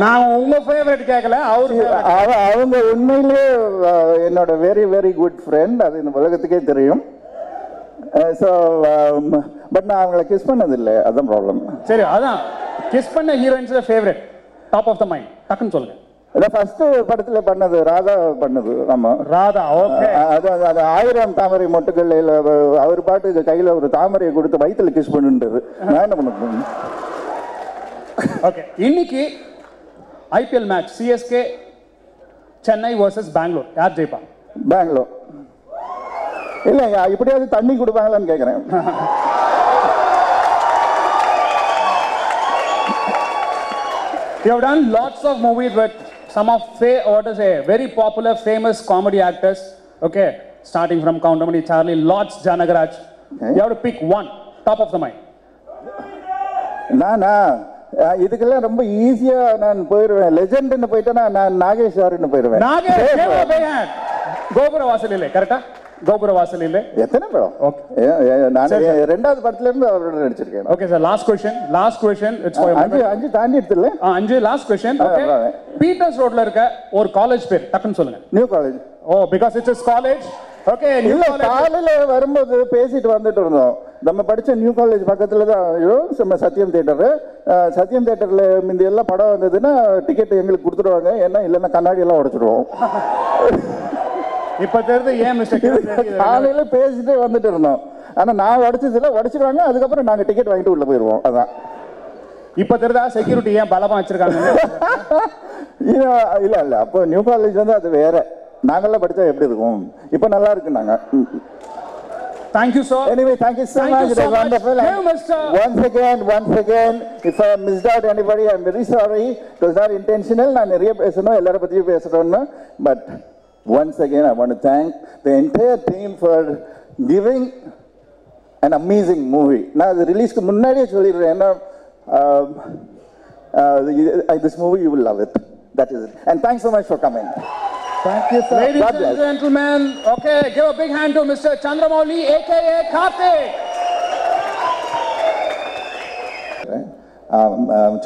நான் உங்க ஃபேவரட் கேட்கல, அவங்க உண்மையிலே என்னோட வெரி வெரி குட் ஃப்ரெண்ட். அது இந்த உலகத்துக்கே தெரியும். ஸோ பட் நான் அவங்கள கிஸ் பண்ணதில்லை, அதுதான் ப்ராப்ளம். சரி, அதான் கிஸ் பண்ண ஹீரோயின்ஸ்ல favourite top of the mind டக்குன்னு சொல்லுங்க. ஃபர்ஸ்ட் படத்துல பண்ணது ராதா பண்ணது. ஆமா, ராதா. ஓகே. அது 1000 தாமரை மொட்டுகள். அவர் பாட்டு கையில ஒரு தாமரையை கொடுத்து வயிற்றுல கிஸ் பண்ணுன்றது. நான் என்ன பண்ண? ஓகே, இன்னைக்கு IPL match CSK Chennai versus Bangalore, யார் ஜெயிப்பா? பெங்களூர். இல்லைங்க, இப்படியாவது தண்ணி கொடுப்பாங்களான்னு கேட்குறேன். You have done lots of movies with some of very popular, famous comedy actors. Okay, starting from Countermani, Charlie, Lords, Janagaraj. You have to pick one, top of the mind. நானா இதுக்கெல்லாம் ரொம்ப ஈஸியா நான் போயிடுவேன். லெஜெண்ட்னு போயிட்டேன்னா நான் நாகேஷ் சார்னு போயிடுவேன். நாகேஷ் கோபுர வாசல் இல்லை, கரெக்டா? கோபுர வாசலில். எத்தனை படம்? ஓகே, நான் 2வது படத்துல இருந்து அவரோட நடிச்சிருக்கேன். Okay sir, last question it's for 5 தாண்டி எடுத்துல 5 லாஸ்ட் கொஸ்டின். ஓகே, பீட்டர்ஸ் ரோட்ல இருக்க ஒரு காலேஜ் பேர் டக்குன்னு சொல்லுங்க. New college. Oh, because it's is college. Okay, new college. காலையில வரும்போது பேசிட்டு வந்துட்டு இருந்தோம். நம்ம படிச்ச நியூ காலேஜ் பக்கத்துல தான் சத்யம் தியேட்டரு. சத்யம் தியேட்டர்ல இந்த எல்லாம் படம் வந்ததுன்னா டிக்கெட் எங்களுக்கு கொடுத்துருவாங்க. ஏன்னா இல்லைன்னா கண்ணாடி எல்லாம் உடைச்சிடுவோம். இப்ப தெரியுது ஏன் மிஸ்டேக். காலையில பேசிட்டு வந்துட்டு இருந்தோம். ஆனா நான் உடைச்சிடுவாங்க. அதுக்கப்புறம் நாங்க டிக்கெட் வாங்கிட்டு உள்ள போயிருவோம். அதான் இப்ப தெரியுதா செக்யூரிட்டி ஏன் பலமா வச்சிருக்காங்க. இல்ல இல்ல, அப்போ நியூ காலேஜ் வந்து அது வேற. நாங்கெல்லாம் படிச்சா எப்படி இருக்கும்? இப்ப நல்லா இருக்கு. நாங்க Thank you, sir. Anyway, thank you so much. It was wonderful. Once again, if I missed out anybody, I'm very sorry. It was not intentional. நான் நிறைய பேசணும், எல்லார பத்தியும் பேசணும்னு. But once again, I want to thank the entire team for giving an amazing movie. நான் அது ரிலீஸ்க்கு முன்னாடியே சொல்லிடுறேன். ஏன்னா this movie you will love it. That is it. And thanks so much for coming. Thank you, sir. Ladies and gentlemen, okay, give a big hand to Mr. Chandramouli, aka Karthik.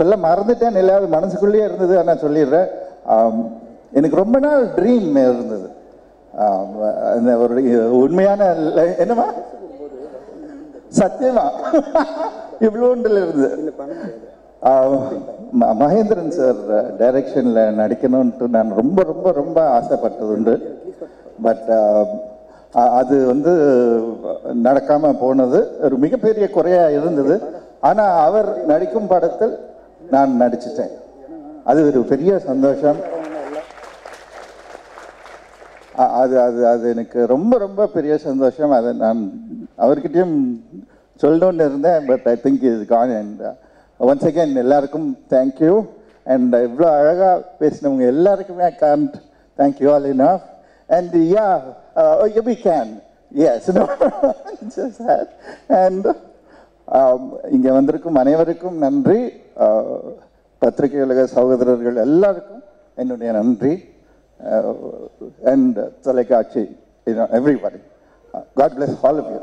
சொல்ல மறந்துட்டேன், எல்லாரும் மனசுக்குள்ளேயே இருந்தது. ஆனால் சொல்லிடுறேன், எனக்கு ரொம்ப நாள் ட்ரீம் இருந்தது. ஒரு உண்மையான என்னமா சத்தியமா இவ்வளோண்டில் இருந்து மகேந்திரன் சார் டைரக்ஷனில் நடிக்கணும்ன்ட்டு நான் ரொம்ப ரொம்ப ரொம்ப ஆசைப்பட்டது உண்டு. பட் அது வந்து நடக்காமல் போனது ஒரு மிகப்பெரிய குறையாக இருந்தது. ஆனால் அவர் நடிக்கும் படத்தில் நான் நடிச்சிட்டேன். அது ஒரு பெரிய சந்தோஷம். அது அது அது எனக்கு ரொம்ப ரொம்ப பெரிய சந்தோஷம். அதை நான் அவர்கிட்டையும் சொல்லணுன்னு இருந்தேன். But I think is gone. And once again எல்லாருக்கும் தேங்க்யூ. அண்ட் இவ்வளோ அழகாக பேசினவங்க எல்லாருக்குமே I can't thank you all enough. And yeah we can yes and இங்கே வந்திருக்கும் அனைவருக்கும் நன்றி. பத்திரிகை உலக சகோதரர்கள் எல்லாருக்கும் என்னுடைய நன்றி. அண்ட் தொலைக்காட்சி everybody. God bless all of you.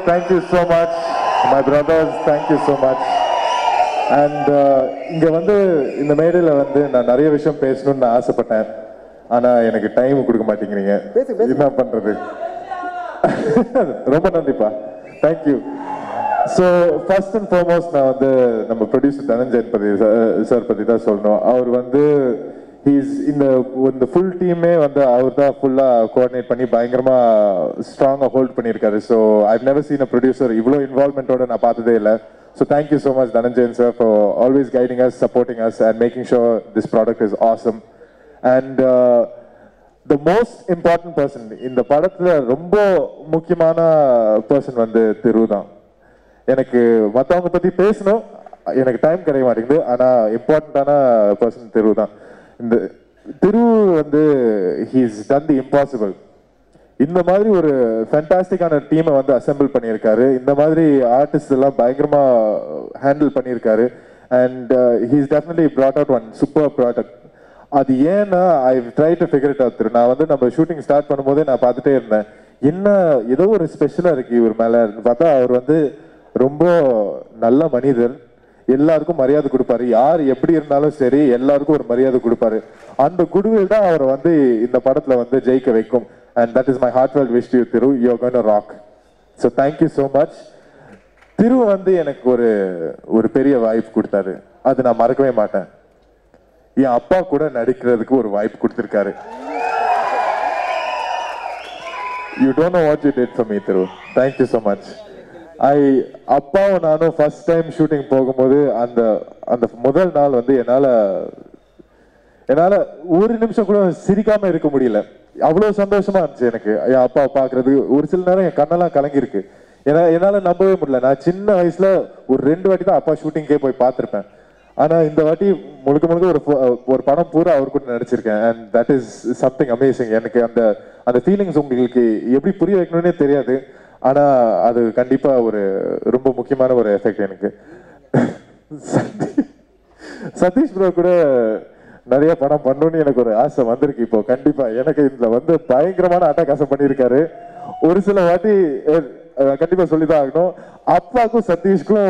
Thank you so much, my brothers. Thank you so much. And இங்க வந்து இந்த மேடையில் வந்து நான் நிறைய விஷயம் பேசணும்னு நான் ஆசைப்பட்டேன். ஆனா எனக்கு டைம் கொடுக்க மாட்டேங்கிறீங்க. என்ன பண்றது? ரொம்ப நன்றிப்பா. Thank you. So first and foremost நான் வந்து நம்ம ப்ரொடியூசர் தனஞ்சயன் சார் பற்றி தான் சொல்லணும். அவர் வந்து இந்த ஃபுல் டீமே வந்து அவர் தான் ஃபுல்லாக கோஆர்டினேட் பண்ணி பயங்கரமாக ஸ்ட்ராங்காக ஹோல்ட் பண்ணியிருக்காரு. So I've never seen a producer இவ்வளோ இன்வால்மெண்ட்டோட நான் பார்த்ததே இல்லை. So thank you so much Dhananjayan sir for always guiding us, supporting us and making sure this product is awesome. And the most important person இந்த படத்தில் ரொம்ப முக்கியமான பர்சன் வந்து திரு தான். எனக்கு மற்றவங்க பற்றி பேசணும், எனக்கு டைம் கிடைக்க மாட்டேங்குது. ஆனால் இம்பார்ட்டண்ட்டான பர்சன் திரு தான். இந்த திரு வந்து ஹீஸ் டன் தி இம்பாசிபிள். இந்த மாதிரி ஒரு ஃபேண்டாஸ்டிக்கான டீமை வந்து அசெம்பிள் பண்ணியிருக்காரு. இந்த மாதிரி ஆர்டிஸ்ட் எல்லாம் பயங்கரமாக ஹேண்டில் பண்ணியிருக்காரு. And he's definitely brought out one super product. அது ஏன்னா I try to figure it out. நான் வந்து நம்ம ஷூட்டிங் ஸ்டார்ட் பண்ணும்போதே நான் பார்த்துட்டே இருந்தேன், என்ன ஏதோ ஒரு ஸ்பெஷலாக இருக்குது இவர் மேலே பார்த்தா. அவர் வந்து ரொம்ப நல்ல மனிதர், எல்லாருக்கும் மரியாதை கொடுப்பாரு. யார் எப்படி இருந்தாலும் சரி எல்லாருக்கும் ஒரு மரியாதை கொடுப்பாரு. அந்த குட்வில் தான் அவரை வந்து இந்த படத்தில் வந்து ஜெயிக்க வைக்கும். And that is my heartfelt wish to you Thiru. You are going to rock. So thank you so much. Thiru வந்து எனக்கு ஒரு பெரிய வாய்ப்பு கொடுத்தாரு, அது நான் மறக்கவே மாட்டேன். என் அப்பா கூட நடிக்கிறதுக்கு ஒரு வாய்ப்பு கொடுத்துருக்காரு. You don't know what you did for me Thiru. Thank you so much. அப்பாவும் நானும் ஃபர்ஸ்ட் டைம் ஷூட்டிங் போகும்போது அந்த முதல் நாள் வந்து என்னால ஒரு நிமிஷம் கூட சிரிக்காம இருக்க முடியல. அவ்வளவு சந்தோஷமா இருந்துச்சு எனக்கு என் அப்பாவை பார்க்கறது. ஒரு சில நேரம் என் கண்ணெல்லாம் கலங்கிருக்கு. என்னால நம்பவே முடியல. நான் சின்ன வயசுல ஒரு 2 வாட்டி தான் அப்பா ஷூட்டிங்கே போய் பார்த்துருப்பேன். ஆனா இந்த வாட்டி முழுக்க ஒரு படம் பூரா அவர் கூட நடிச்சிருக்கேன். And that is something amazing. எனக்கு அந்த ஃபீலிங்ஸ் உங்களுக்கு எப்படி புரிய வைக்கணும்னே தெரியாது. ஆனால் அது கண்டிப்பாக ஒரு ரொம்ப முக்கியமான ஒரு எஃபெக்ட் எனக்கு. சதீஷ் ப்ரோ கூட நிறைய படம் பண்ணணும்னு எனக்கு ஒரு ஆசை வந்திருக்கு. இப்போ கண்டிப்பாக எனக்கு இதில் வந்து பயங்கரமான அட்டகாசம் பண்ணியிருக்காரு. ஒரு சில வாட்டி கண்டிப்பாக சொல்லிதான் ஆகணும், அப்பாவுக்கும் சதீஷ்க்கும்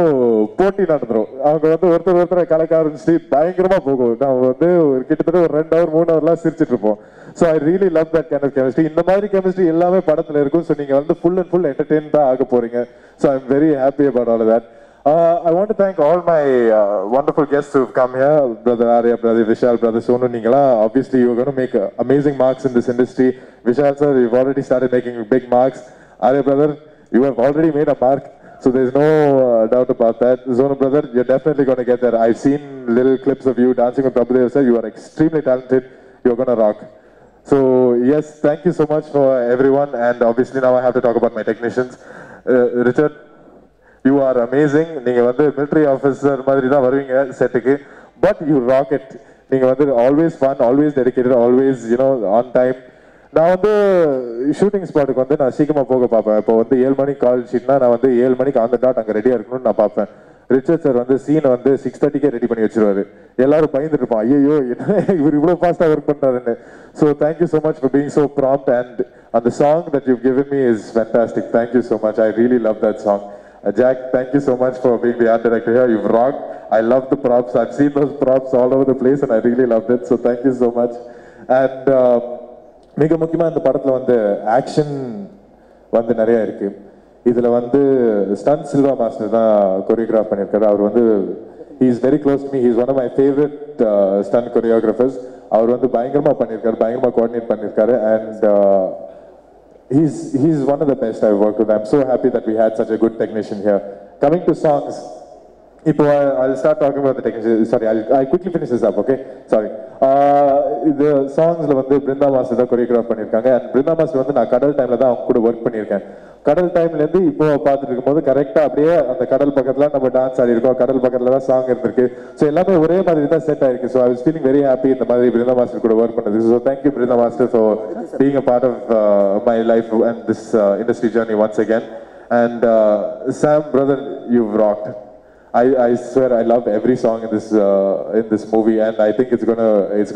போட்டி நடந்துடும். அவங்க வந்து ஒருத்தரை கலக்க ஆரம்பிச்சு பயங்கரமாக போகும். நான் வந்து கிட்டத்தட்ட ஒரு 2 hour 3 hourலாம் சிரிச்சிட்டு இருப்போம். So I really love that kind of chemistry. இந்த மாதிரி கெமிஸ்ட்ரி எல்லாமே படத்தில் இருக்கும். ஸோ நீங்கள் வந்து ஃபுல் அண்ட் ஃபுல் என்டர்டெயின் தான் ஆக போறீங்க. So I am very happy about all that. I want to thank all my wonderful guests who have come here, Brother Arya, Brother Vishal, Brother Sonu. Ningala, obviously you're going to make amazing marks in this industry. Vishal sir, you've already started making big marks. Arya brother, you have already made a mark. So there's no doubt about that. Sonu brother, you're definitely going to get there. I've seen little clips of you dancing with Prabhudev sir. You are extremely talented. You're going to rock. So yes, thank you so much for everyone. And obviously now I have to talk about my technicians. Richard, you are amazing. நீங்க வந்து military officer மாதிரி தான் வருவீங்க செட்டுக்கு, but you rock it. நீங்க வந்து always fun, always dedicated, always on time. நான் வந்து ஷூட்டிங் ஸ்பாட்டுக்கு வந்து நான் சீக்கிரமா போக பார்ப்பேன். இப்போ வந்து 7 மணிக்கு கால் ஷீட்னா நான் வந்து 7 மணிக்கு ஆன் த டாட் அங்கே ரெடியாக இருக்கணும்னு நான் பார்ப்பேன். ரிச்சர்ட் சார் வந்து சீனை வந்து 6:30 ரெடி பண்ணி வச்சிருவாரு. எல்லாரும் பயந்துட்டு இருப்போம், ஐயோ இவர் இவ்வளோ ஃபாஸ்ட்டாக ஒர்க் பண்ணுறாருன்னு. So thank you so much for being so prompt. And அந்த song that you given me is fantastic. Thank you so much. I really love that song. Jack, thank you so much for being the art director here. You've rocked. I love the props. I've seen those props all over the place and I really loved it. So thank you so much. And மிக முக்கியமாக இந்த படத்தில் வந்து ஆக்ஷன் வந்து நிறையா இருக்குது. இதில் வந்து ஸ்டன் சில்வா மாஸ்டர் தான் கொரியோகிராஃப் பண்ணியிருக்காரு. அவர் வந்து he is very close to me. He is one of my favorite stunt choreographers. அவர் வந்து பயங்கரமாக பண்ணியிருக்காரு, பயங்கரமாக கோஆர்டினேட் பண்ணியிருக்காரு. And he's one of the best I've worked with. I'm so happy that we had such a good technician here. Coming to songs, I'll start talking about the technician. Sorry, I'll quickly finish this up, okay? Sorry. The songs வந்து பிருந்தா மாஸ்டர் தான் கொரியோகிராஃப் பண்ணியிருக்காங்க. அண்ட் பிருந்தா மாஸ்டர் வந்து நான் கடல் டைமில் தான் அவங்க கூட ஒர்க் பண்ணியிருக்கேன். கடல் டைம்லேருந்து இப்போ பார்த்துட்டு இருக்கும்போது கரெக்டாக அப்படியே அந்த கடல் பக்கத்தில் நம்ம டான்ஸ் ஆடி இருக்கோம், கடல் பக்கத்தில் தான் சாங் இருந்திருக்கு. ஸோ எல்லாமே ஒரே மாதிரி தான் செட் ஆயிருக்கு. So I was feeling very happy இந்த மாதிரி பிருந்தா மாஸ்டர் கூட ஒர்க் பண்ணது. So thank you Brinda master for being a part of my life and this industry journey once again. And Sam, brother, you've rocked. I swear I loved every song in this movie, and I think it's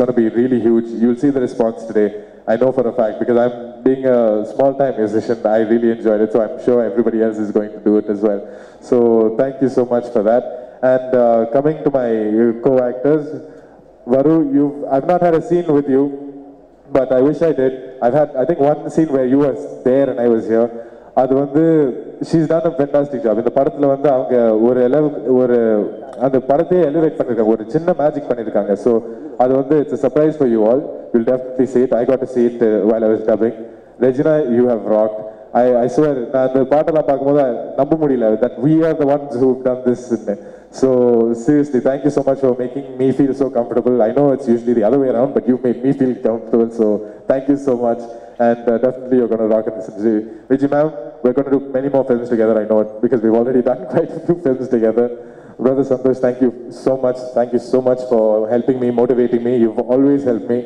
gonna be really huge. You'll see the response today. I know for a fact because I'm being a small time musician. I really enjoyed it, so I'm sure everybody else is going to do it as well. So thank you so much for that. And coming to my co-actors, Varu, I've not had a scene with you, but I wish I did. I've had I think one scene where you were there and I was here. அது வந்து she's done a fantastic job. இந்த படத்தில் வந்து அவங்க ஒரு அந்த படத்தையே எலிவேட் பண்ணியிருக்காங்க, ஒரு சின்ன மேஜிக் பண்ணியிருக்காங்க. ஸோ அது வந்து it's a surprise for you all. You'll definitely see it. I got to see it while I was dubbing. Regina, you have rocked. I swear நான் அந்த பாட்டெல்லாம் பார்க்கும்போது நம்ப முடியல that we are the ones who've done this. So seriously, thank you so much for making me feel so comfortable. I know it's usually the other way around, but you've made me feel comfortable. So thank you so much. And definitely you're going to rock in this industry. Vijay ma'am, we're going to do many more films together, I know it, because we've already done quite a few films together. Brother Santosh, thank you so much. Thank you so much for helping me, motivating me. You've always helped me.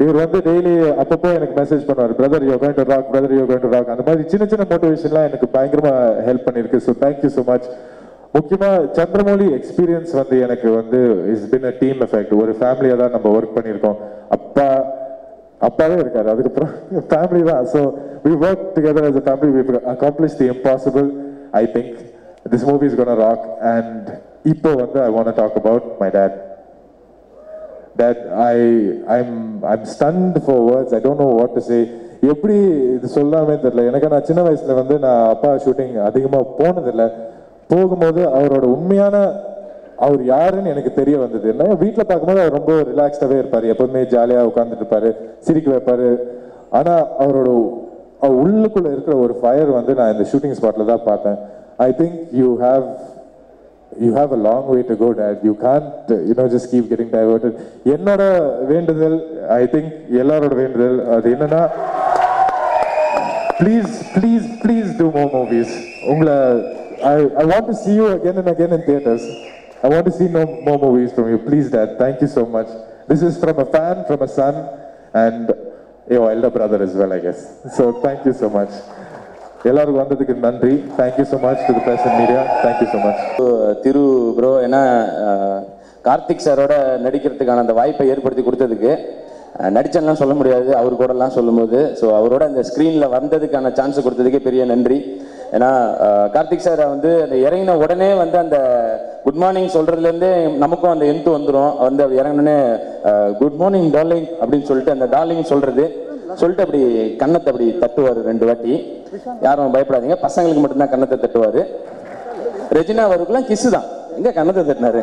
இவர் வந்து டெய்லி அப்பப்போ எனக்கு மெசேஜ் பண்ணுவார், brother you going to rock, brother you going to rock. அந்த மாதிரி சின்ன சின்ன மோட்டிவேஷன்லாம் எனக்கு பயங்கரமாக ஹெல்ப் பண்ணியிருக்கு. So thank you so much. முக்கியமாக சந்திரமௌலி எக்ஸ்பீரியன்ஸ் வந்து எனக்கு வந்து it's been a team effect. ஒரு ஃபேமிலியாக தான் நம்ம ஒர்க் பண்ணியிருக்கோம். அப்பாவே இருக்காரு, அதுக்கப்புறம் ஃபேமிலி தான். So we work together as a family. We accomplished the impossible. I think this movie is going to rock. And இப்போ வந்து I want to talk about my dad. I'm stunned for words. I don't know what to say. எப்படி இது சொல்லாமே தெரியல எனக்கு. நான் சின்ன வயசுல வந்து நான் அப்பா ஷூட்டிங் அதிகமாக போனதில்லை. போகும்போது அவரோட உண்மையான அவர் யாருன்னு எனக்கு தெரிய வந்தது. என்ன வீட்டில் பார்க்கும்போது அவர் ரொம்ப ரிலாக்ஸ்டாகவே இருப்பார், எப்போதுமே ஜாலியாக உட்காந்துட்டு இருப்பாரு, சிரிக்க வைப்பார். ஆனால் அவரோட உள்ளுக்குள்ளே இருக்கிற ஒரு ஃபயர் வந்து நான் இந்த ஷூட்டிங் ஸ்பாட்டில் தான் பார்த்தேன். I think you have a long way to go, Dad. You can't just keep getting diverted. என்னோட வேண்டுதல், I think எல்லாரோட வேண்டுதல் அது என்னன்னா, please do more movies. உங்களை I want to see you again and again in theaters. I want to see more movies from you. Please, Dad. Thank you so much. This is from a fan, from a son, and your elder brother as well, I guess. So thank you so much. எல்லாருக்கும் வந்ததுக்கு நன்றி. Thank you so much to the press and media. Thank you so much. Thiru bro, ஏன்னா கார்த்திக் சாரோட நடிக்கிறதுக்கான அந்த வாய்ப்பை ஏற்படுத்தி கொடுத்ததுக்கு, நடிச்சேன்லாம் சொல்ல முடியாது, அவர் கூடலாம் சொல்லும்போது, ஸோ அவரோட அந்த ஸ்க்ரீனில் வந்ததுக்கான சான்ஸ் கொடுத்ததுக்கே பெரிய நன்றி. ஏன்னா கார்த்திக் சாரை வந்து அந்த இறங்கின உடனே வந்து அந்த குட் மார்னிங் சொல்கிறதுலேருந்தே நமக்கும் அந்த எந்து வந்துடும். வந்து இறங்கினோடனே குட் மார்னிங் டார்லிங் அப்படின்னு சொல்லிட்டு அந்த டார்லிங் சொல்லிட்டு அப்படி கன்னத்தை அப்படி தட்டுவார் 2 வாட்டி. யாரும் பயப்படாதீங்க, பசங்களுக்கு மட்டும்தான் கன்னத்தை தட்டுவார். ரெஜினா அவருக்குலாம் கிஸ்ஸு தான், எங்கே கன்னத்தை தட்டினாரு.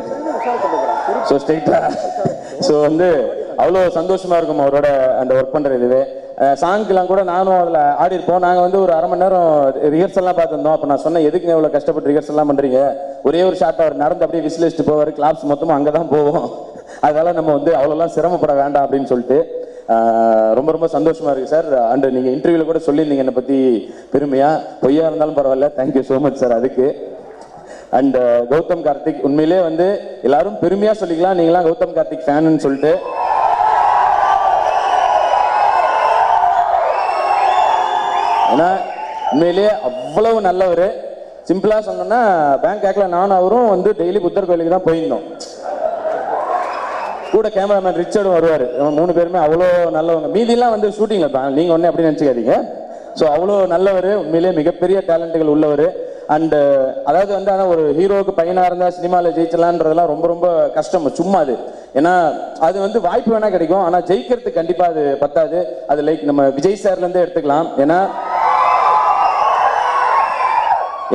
ஸோ ஸ்ட்ரெயிட்டா ஸோ வந்து அவ்வளோ சந்தோஷமாக இருக்கும் அவரோட அந்த ஒர்க் பண்ணுற இதுவே. சாங்க்கெலாம் கூட நானும் அதில் ஆடிருப்போம். நாங்கள் வந்து ஒரு அரை மணி நேரம் ரிஹர்சல்லாம் பார்த்துருந்தோம். அப்போ நான் சொன்னேன், எதுக்குங்க இவ்வளோ கஷ்டப்பட்டு ரிஹர்சல்லாம் பண்ணுறீங்க, ஒரே ஒரு ஷார்ட் அவர் நடந்து அப்படியே விசில் வச்சுட்டு போவார், கிளாப்ஸ் மொத்தமாக அங்கே தான் போவோம், அதனால் நம்ம வந்து அவ்வளோலாம் சிரமப்பட வேண்டாம் அப்படின்னு சொல்லிட்டு ரொம்ப ரொம்ப சந்தோஷமாக இருக்குது சார். அண்டு நீங்கள் இன்டர்வியூவில் கூட சொல்லியிருந்தீங்க என்னை பற்றி பெருமையாக, பொய்யா இருந்தாலும் பரவாயில்ல, தேங்க்யூ ஸோ மச் சார் அதுக்கு. அண்ட் கௌதம் கார்த்திக், உண்மையிலே வந்து எல்லாரும் பெருமையா சொல்லிக்கலாம், நீங்களாம் கௌதம் கார்த்திக் ஃபேன்னு சொல்லிட்டு. ஏன்னா உண்மையிலே அவ்வளவு நல்லவர். சிம்பிளா சொன்னோம்னா பேங்காக்ல நானும் அவரும் வந்து டெய்லி புத்தர் கோயிலுக்கு தான் போயிருந்தோம். கூட கேமராமேன் ரிச்சர்டும் வருவார். 3 பேருமே அவ்வளோ நல்லவங்க. மீதியெல்லாம் வந்து ஷூட்டிங்கில் தான், நீங்கள் ஒன்றே அப்படி நினச்சிக்காதீங்க. ஸோ அவ்வளோ நல்லவர், உண்மையிலே மிகப்பெரிய டேலண்ட்டுகள் உள்ளவர். அண்டு அதாவது வந்து ஆனால் ஒரு ஹீரோவுக்கு பையனாக இருந்தால் சினிமாவில் ஜெயிச்சலான்றதெல்லாம் ரொம்ப ரொம்ப கஷ்டம், சும்மா அது. ஏன்னா அது வந்து வாய்ப்பு வேணால் கிடைக்கும், ஆனால் ஜெயிக்கிறதுக்கு கண்டிப்பாக அது பத்தாது. அது லைக் நம்ம விஜய் சார்லேருந்தே எடுத்துக்கலாம்.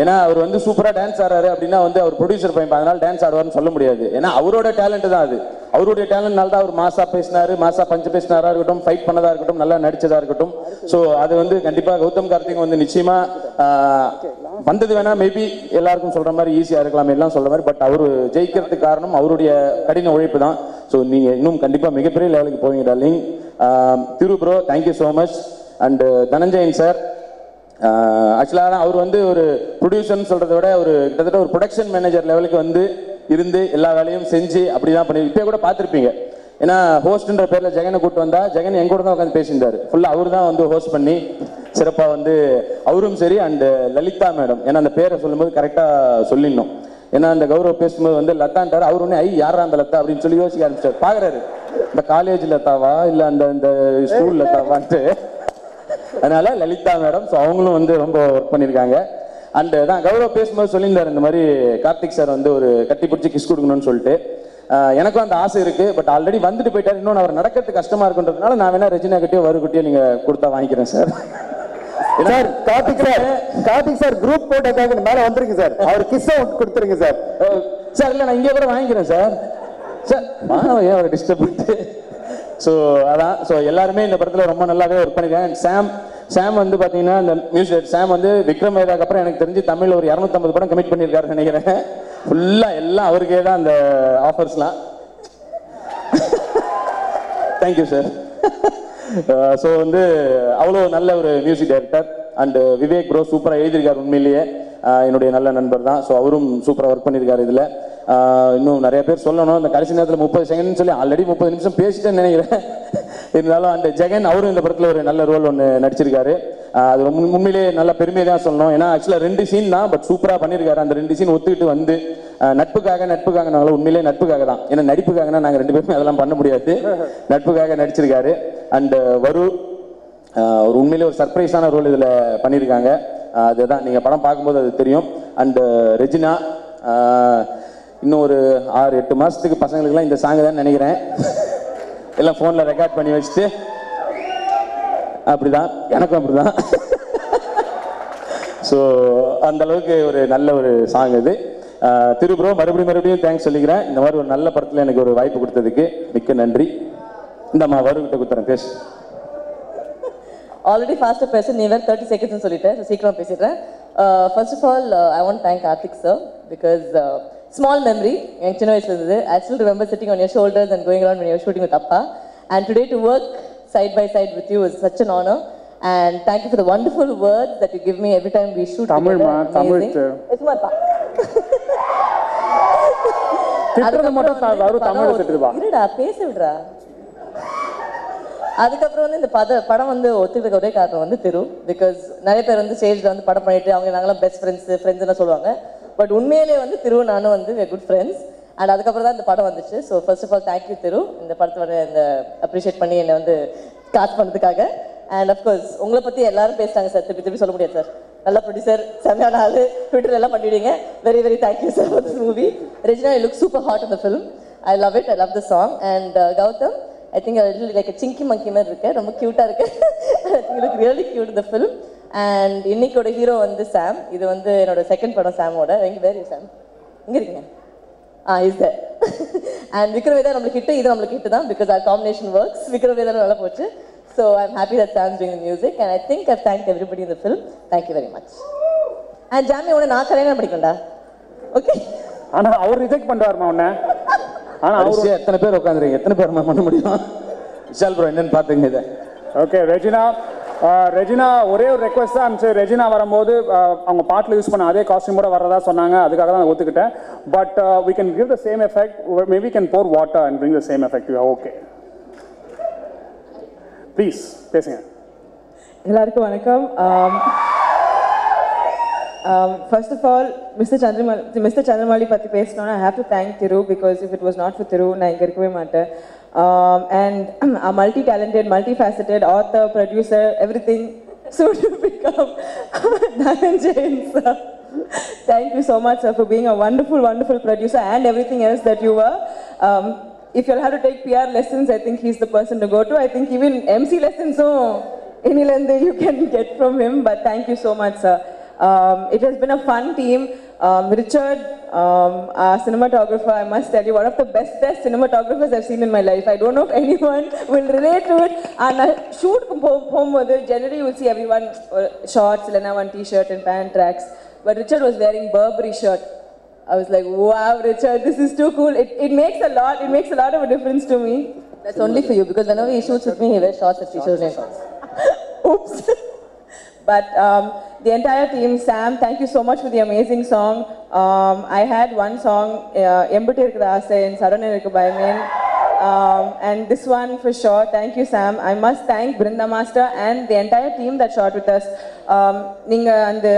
ஏன்னா அவர் வந்து சூப்பராக டான்ஸ் ஆடுறாரு அப்படின்னா வந்து அவர் ப்ரொடியூசர் பையன், அதனால டான்ஸ் ஆடுவார்னு சொல்ல முடியாது. ஏன்னா அவரோட டேலண்ட் தான் அது. அவருடைய டேலண்ட்னால தான் அவர் மாசா பேசினாரு, மாசா பஞ்சு பேசினாரா இருக்கட்டும், ஃபைட் பண்ணதா இருக்கட்டும், நல்லா நடிச்சதா இருக்கட்டும். ஸோ அது வந்து கண்டிப்பாக கௌதம் கார்த்திக் வந்து நிச்சயமா வந்தது வேணா மேபி எல்லாருக்கும் சொல்ற மாதிரி ஈஸியாக இருக்கலாம் எல்லாம் சொல்ற மாதிரி, பட் அவர் ஜெயிக்கிறதுக்கு காரணம் அவருடைய கடின உழைப்பு தான். ஸோ நீங்கள் இன்னும் கண்டிப்பாக மிகப்பெரிய லெவலுக்கு போவீங்க darling. Thiru bro, thank you so much. And Dhananjayan sir, ஆக்சுவலாக அவர் வந்து ஒரு ப்ரொடியூசர்னு சொல்கிறத விட ஒரு கிட்டத்தட்ட ஒரு ப்ரொடக்ஷன் மேனேஜர் லெவலுக்கு வந்து இருந்து எல்லா வேலையும் செஞ்சு அப்படி தான் பண்ணி இப்போ கூட பார்த்துருப்பீங்க. ஏன்னா ஹோஸ்ட்ன்ற பேரில் ஜெகனை கூப்பிட்டு வந்தால் ஜெகன் எங்க கூட தான் உட்காந்து பேசியிருந்தார். ஃபுல்லாக அவர் தான் வந்து ஹோஸ்ட் பண்ணி சிறப்பாக வந்து அவரும் சரி. அண்டு லலிதா மேடம், ஏன்னா அந்த பேரை சொல்லும்போது கரெக்டாக சொல்லிடணும். ஏன்னா அந்த கௌரவ் பேசும்போது வந்து லத்தான்ட்டார், அவர் ஒன்று யாரா அந்த லத்தா அப்படின்னு சொல்லி யோசிக்க ஆரம்பிச்சார். பார்க்குறாரு, இந்த காலேஜ் லத்தாவா இல்லை அந்த ஸ்கூல் லத்தாவான்ட்டு. அதனால லலிதா மேடம், ஸோ அவங்களும் வந்து ரொம்ப ஒர்க் பண்ணியிருக்காங்க. அண்டு தான் கௌரவ் பேசும்போது சொல்லியிருந்தார், இந்த மாதிரி கார்த்திக் சார் வந்து ஒரு கட்டி பிடிச்சி கிஸ் கொடுக்கணும்னு சொல்லிட்டு. எனக்கும் அந்த ஆசை இருக்கு, பட் ஆல்ரெடி வந்துட்டு போயிட்டார். இன்னொன்று அவர் நடக்கிறது கஷ்டமா இருக்குன்றதுனால நான் வேணா ரெஜினா கிட்டே வருகிட்டே நீங்க கொடுத்தா வாங்கிக்கிறேன் sir. Sir Karthik sir group போட்டோக்காக மேல வந்துருங்க சார், அவர் கிஸ் கொடுத்துருங்க சார். சார் இல்லை நான் இங்கே கூட வாங்கிக்கிறேன் சார். சார் ஏன் அவர் டிஸ்டர்ப் பண்ணிட்டு. ஸோ அதான், ஸோ எல்லாருமே இந்த படத்தில் ரொம்ப நல்லாவே ஒர்க் பண்ணியிருக்காங்க. சாம் வந்து பார்த்தீங்கன்னா இந்த மியூசிக் சாம் வந்து விக்ரம் வேதாக்கு அப்புறம் எனக்கு தெரிஞ்சு தமிழில் ஒரு 250 படம் கமிட் பண்ணியிருக்காருன்னு நினைக்கிறேன். ஃபுல்லாக எல்லாம் அவருக்கே தான் அந்த ஆஃபர்ஸ்லாம். Thank you sir. ஸோ வந்து அவ்வளோ நல்ல ஒரு music director. And Vivek bro சூப்பராக எழுதியிருக்காரு, உண்மையிலேயே என்னுடைய நல்ல நண்பர் தான். ஸோ அவரும் சூப்பராக ஒர்க் பண்ணியிருக்காரு இதில். இன்னும் நிறைய பேர் சொல்லணும், இந்த கடைசி நேரத்தில் 30 செகண்ட்னு சொல்லி ஆல்ரெடி 30 நிமிஷம் பேசிட்டேன்னு நினைக்கிறேன். இருந்தாலும் அந்த ஜெகன் அவரும் இந்த படத்தில் ஒரு நல்ல ரோல் ஒன்று நடிச்சிருக்காரு. அது உண்மையிலேயே நல்ல பெருமையை தான் சொல்லணும். ஏன்னா ஆக்சுவலாக 2 சீன் தான், பட் சூப்பராக பண்ணியிருக்காரு. அந்த 2 சீன் ஒத்துக்கிட்டு வந்து நட்புக்காக நாங்களும் உண்மையிலேயே நட்புக்காக தான். ஏன்னா நடிப்புக்காகனா நாங்கள் 2 பேருமே அதெல்லாம் பண்ண முடியாது. நட்புக்காக நடிச்சிருக்காரு. அண்டு வரு ஒரு உண்மையிலே ஒரு சர்ப்ரைஸான ரோல் இதில் பண்ணியிருக்காங்க. அதுதான் நீங்கள் படம் பார்க்கும்போது அது தெரியும். அண்டு ரெஜினா இன்னும் ஒரு 6-8 மாதத்துக்கு பசங்களுக்குலாம் இந்த சாங்கு தான் நினைக்கிறேன். எல்லாம் ஃபோனில் ரெக்கார்ட் பண்ணி வச்சுட்டு அப்படிதான், எனக்கும் அப்படிதான். ஸோ அந்த அளவுக்கு ஒரு நல்ல ஒரு சாங் இது. திருப்ரோ மறுபடியும் தேங்க்ஸ் சொல்லிக்கிறேன். இந்த மாதிரி ஒரு நல்ல படத்தில் எனக்கு ஒரு வாய்ப்பு கொடுத்ததுக்கு மிக்க நன்றி. இந்தம்மா வருகிட்ட கொடுத்துறேன் பேசு. ஆல்ரெடி ஃபாஸ்ட்டாக பேச நீ வேறு 30 செகண்ட்ஸ் சொல்லிட்டேன், ஸோ சீக்கிரம் பேசிடுறேன். First of all I want thank Karthik sir because small memory எனக்கு சின்ன வயசுல இருந்தது. I still remember sitting on your shoulders and going around when you were shooting with Appa, and today to work side by side with you is such an honor, and thank you for the wonderful words that you give me every time we shoot Tamil together. Tamil Esmarpa திட்றது மட்டும் வரு தமிழ்ல திட்டுவா. இருடா பேச விடுடா. அதுக்கப்புறம் வந்து இந்த படம் வந்து ஒத்துக்கிட்ட ஒரே காரணம் வந்து திரு. பிகாஸ் நிறைய பேர் வந்து ஸ்டேஜில் வந்து படம் பண்ணிட்டு அவங்க நாங்களாம் பெஸ்ட் ஃப்ரெண்ட்ஸ்னு சொல்லுவாங்க. பட் உண்மையிலே வந்து திரு நானும் வந்து குட் ஃப்ரெண்ட்ஸ். அண்ட் அதுக்கப்புறம் தான் இந்த படம் வந்துச்சு. So first of all thank you Thiru, இந்த படத்தோட இந்த அப்ரிஷியேட் பண்ணி என்னை வந்து காசு பண்ணதுக்காக. அண்ட் அஃப்கோர்ஸ் உங்களை பற்றி எல்லாரும் பேசுகிறாங்க சார், திருப்பி சொல்ல முடியாது சார். நல்ல ப்ரொடியூசர், செம்மையான ஆள், ட்விட்டர் எல்லாம் பண்ணிவிடுங்க. Very very thank you sir for this movie. Regina, you look super hot in the film. I love it, I love the song. And Gautham, I think like சிங்கி மங்கி மாதிரி இருக்கு, ரொம்ப க்யூட்டாக இருக்கு. I think look really cute இந்த ஃபிலிம். அண்ட் இன்னைக்கோட ஹீரோ வந்து சாம். இது வந்து என்னோட செகண்ட் படம் சாமோட. வேறு சாம் இங்கே இருக்கீங்க. Is that. அண்ட் விக்ரவேதா நம்மளுக்கு ஹிட்டு, இது நம்மளுக்கு ஹிட்டு தான். Because R combination works. விக்ரவேதா நல்லா போச்சு. So I am happy that Sam's doing the music. And I think I thank everybody in the film. Thank you very much. And ஜாமி உடனே நான் கல்யாணம் படிக்கண்டா. ஓகே. ஆனால் அவர் ரிஜெக்ட் பண்ணுவாருமா உன்னை. ஆனால் அவர் எத்தனை பேர் உட்காந்துருங்க, எத்தனை பேர் பண்ண முடியும்? விஷால் ப்ரோ என்னன்னு பார்த்துங்க இதை. ஓகே ரெஜினா ஒரே ஒரு ரெக்வஸ்ட் தான் இருந்துச்சு. ரெஜினா வரும்போது அவங்க பாட்டில் யூஸ் பண்ண அதே காஸ்டியூமோட வரதா சொன்னாங்க. அதுக்காக தான் ஒத்துக்கிட்டேன். But we can give the same effect, maybe we can pour water and bring the same effect to you. Okay, please பேசுங்க. எல்லாருக்கும் வணக்கம். First of all, Mr. Chandramali பற்றி பேசணும்னா I have to thank Thiru, because if it was not for Thiru நான் இங்கே இருக்கவே மாட்டேன். And a multi-talented, multifaceted author, producer, everything, soon to become Dhananjayan sir. Thank you so much sir for being a wonderful producer and everything else that you were. If you'll have to take PR lessons, I think he's the person to go to. I think even MC lessons inilende you can get from him, but thank you so much sir. It has been a fun team. Richard, our cinematographer, I must tell you, one of the best cinematographers I've seen in my life. I don't know if anyone will relate to it. And shoot home, generally you will see everyone shorts, Lena one t-shirt and pant tracks. But Richard was wearing Burberry shirt. I was like, wow, Richard, this is too cool. It makes a lot of a difference to me. That's only for you, because whenever he shoots with me, he wears shorts and t-shirts. Oops. But the entire team, Sam, thank you so much for the amazing song. I had one song, Embute Irukkuda Aasai and Saran Irukku Bayamen. And this one for sure, thank you Sam. I must thank Brinda Master and the entire team that shot with us. Ninga and the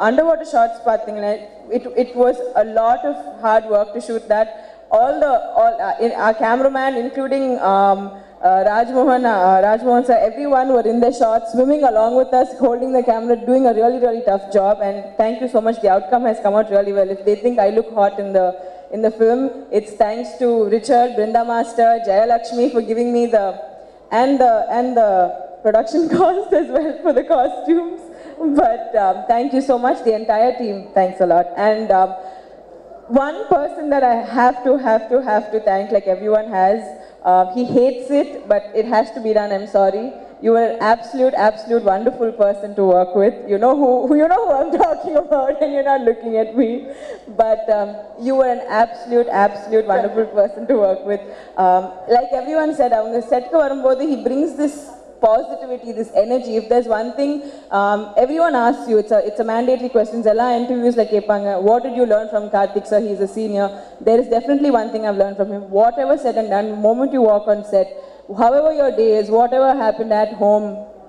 underwater shots pathina, it was a lot of hard work to shoot that. Our cameraman, including Rajmohan sir, everyone were in their shots, swimming along with us, holding the camera, doing a really tough job. And thank you so much. The outcome has come out really well. If they think I look hot in the film, it's thanks to Richard, Brinda Master, Jayalakshmi for giving me the production cost as well for the costumes. But thank you so much, the entire team. Thanks a lot. And one person that I have to thank, like everyone has, he hates it, but it has to be done. I'm sorry. You are an absolute wonderful person to work with. You know who I'm talking about, and you're not looking at me. But you were an absolute wonderful person to work with. Like everyone said, on the set ku varumbodhu he brings this positivity, this energy. If there's one thing everyone asks you, it's a mandatory questions. Ella interviews like kepanga, what did you learn from Karthik sir? He's a senior. There is definitely one thing I've learned from him. Whatever said and done, the moment you walk on set, however your day is, whatever happened at home,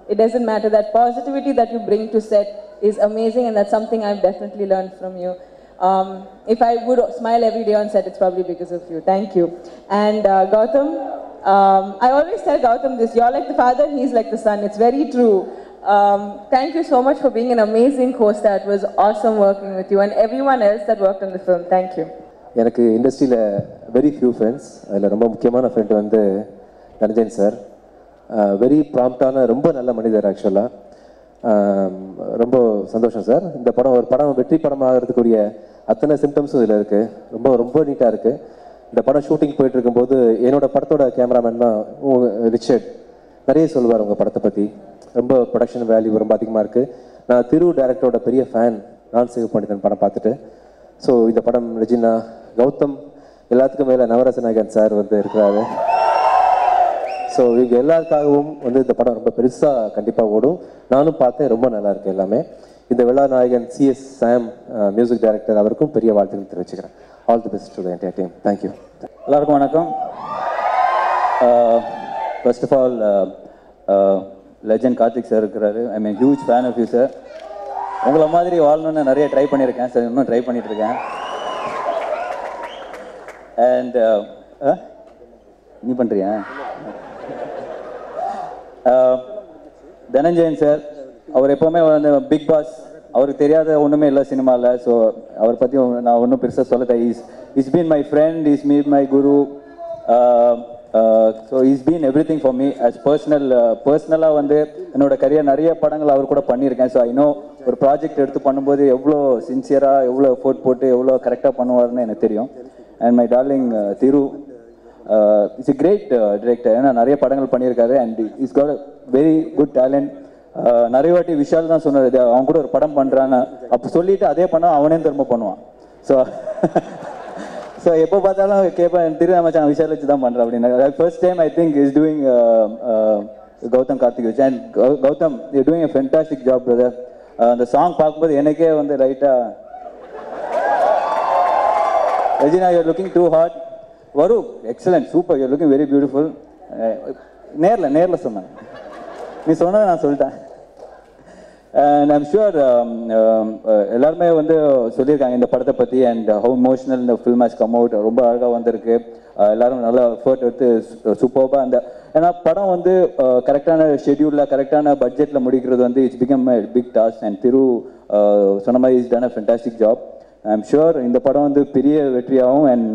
it doesn't matter. That positivity that you bring to set is amazing, and that's something I've definitely learned from you. If I would smile every day on set, it's probably because of you. Thank you. And Gautam, I always tell Gautam this, you're like the father, he's like the son. It's very true. Thank you so much for being an amazing co-star. It was awesome working with you and everyone else that worked on the film. Thank you. எனக்கு இண்டஸ்ட்ரியில் வெரி ஃபியூ ஃப்ரெண்ட்ஸ், அதில் ரொம்ப முக்கியமான ஃப்ரெண்டு வந்து தனஞ்சயன் சார். வெரி ப்ராம்ப்டான ரொம்ப நல்ல மனிதர். ஆக்சுவலாக ரொம்ப சந்தோஷம் சார். இந்த படம் வெற்றி படமாகிறதுக்குரிய அத்தனை சிம்டம்ஸும் இதில் இருக்குது. ரொம்ப நீட்டாக இருக்குது. இந்த படம் ஷூட்டிங் போயிட்டு இருக்கும்போது என்னோட படத்தோட கேமராமேன் தான் ரிச்சர்ட் நிறைய சொல்லுவார் உங்கள் படத்தை பற்றி. ரொம்ப ப்ரொடக்ஷன் வேல்யூ ரொம்ப அதிகமாக இருக்குது. நான் திரு டைரக்டரோட பெரிய ஃபேன். நான் சேவ் பண்ணிட்டேன் படம் பார்த்துட்டு. ஸோ இந்த படம் ரெஜினா, கௌதம், எல்லாத்துக்கும் மேலே நவரசநாயகன் சார் வந்து இருக்கிறாரு. ஸோ இவங்க எல்லாருக்காகவும் வந்து இந்த படம் ரொம்ப பெருசாக கண்டிப்பாக ஓடும். நானும் பார்த்தேன், ரொம்ப நல்லா இருக்கு எல்லாமே. இந்த விழா நாயகன் சிஎஸ் சாம், மியூசிக் டைரக்டர், அவருக்கும் பெரிய வாழ்த்துக்கள் தெரிவிச்சுக்கிறேன். All the best to the entire team. Thank you. எல்லாருக்கும் வணக்கம். First of all legend Karthik sir இருக்கிறாரு. I mean huge fan of you sir. உங்களை மாதிரி வாழணும்னு நிறைய ட்ரை பண்ணியிருக்கேன் சார், இன்னும் ட்ரை பண்ணிட்டு இருக்கேன். அண்ட் நீ பண்ணுறியா? தனஞ்சயன் சார், அவர் எப்போவுமே வந்து பிக் பாஸ், அவருக்கு தெரியாத ஒன்றுமே இல்லை சினிமாவில். ஸோ அவரை பற்றி நான் ஒன்றும் பெருசாக சொல்லட்டேன். Is been my friend, is meet my guru. So is been everything for me as பர்சனலாக வந்து என்னோட கரியர் நிறைய படங்கள் அவர் கூட பண்ணியிருக்கேன். ஸோ ஐ நோ ஒரு ப்ராஜெக்ட் எடுத்து பண்ணும்போது எவ்வளோ சின்சியராக எவ்வளோ எஃபோர்ட் போட்டு எவ்வளோ கரெக்டாக பண்ணுவார்னு எனக்கு தெரியும். And my darling Thiru it's a great director. ஏன்னா நிறைய படங்கள் பண்ணியிருக்காரு and is got a very good talent. நிறைய வாட்டி விஷால் தான் சொன்னார் அவன் கூட ஒரு படம் பண்ணுறான்னு. அப்போ சொல்லிவிட்டு அதே படம் அவனே திரும்ப பண்ணுவான். ஸோ எப்போ பார்த்தாலும் கேட்பேன், திரு மச்சான் விஷால் வச்சு தான் பண்ணுறேன் அப்படின்னு. First time I think is doing Gautham Karthik வச்சு. And Gautham you doing a fantastic job brother. அந்த சாங் பார்க்கும்போது எனக்கே வந்து ரைட்டாக Regina you are looking too hot. Varu excellent, super, you are looking very beautiful. நேரில் சொன்னேன், நீ சொன்னதை நான் சொல்லிட்டேன். அண்ட் ஐம் ஷுர் எல்லாருமே வந்து சொல்லியிருக்காங்க இந்த படத்தை பற்றி. அண்ட் ஹவு இமோஷனல் இந்த ஃபில்ம் ஹஸ் கம் அவுட். ரொம்ப அழகாக வந்திருக்கு. எல்லாரும் நல்லா எஃபர்ட் எடுத்து சூப்பராக அந்த, ஏன்னா படம் வந்து கரெக்டான ஷெட்யூலில் கரெக்டான பட்ஜெட்டில் முடிக்கிறது வந்து it's become a big task. And Thiru சொன்ன மாதிரி is done a fantastic job. I'm sure இந்த படம் வந்து பெரிய வெற்றியாகும். And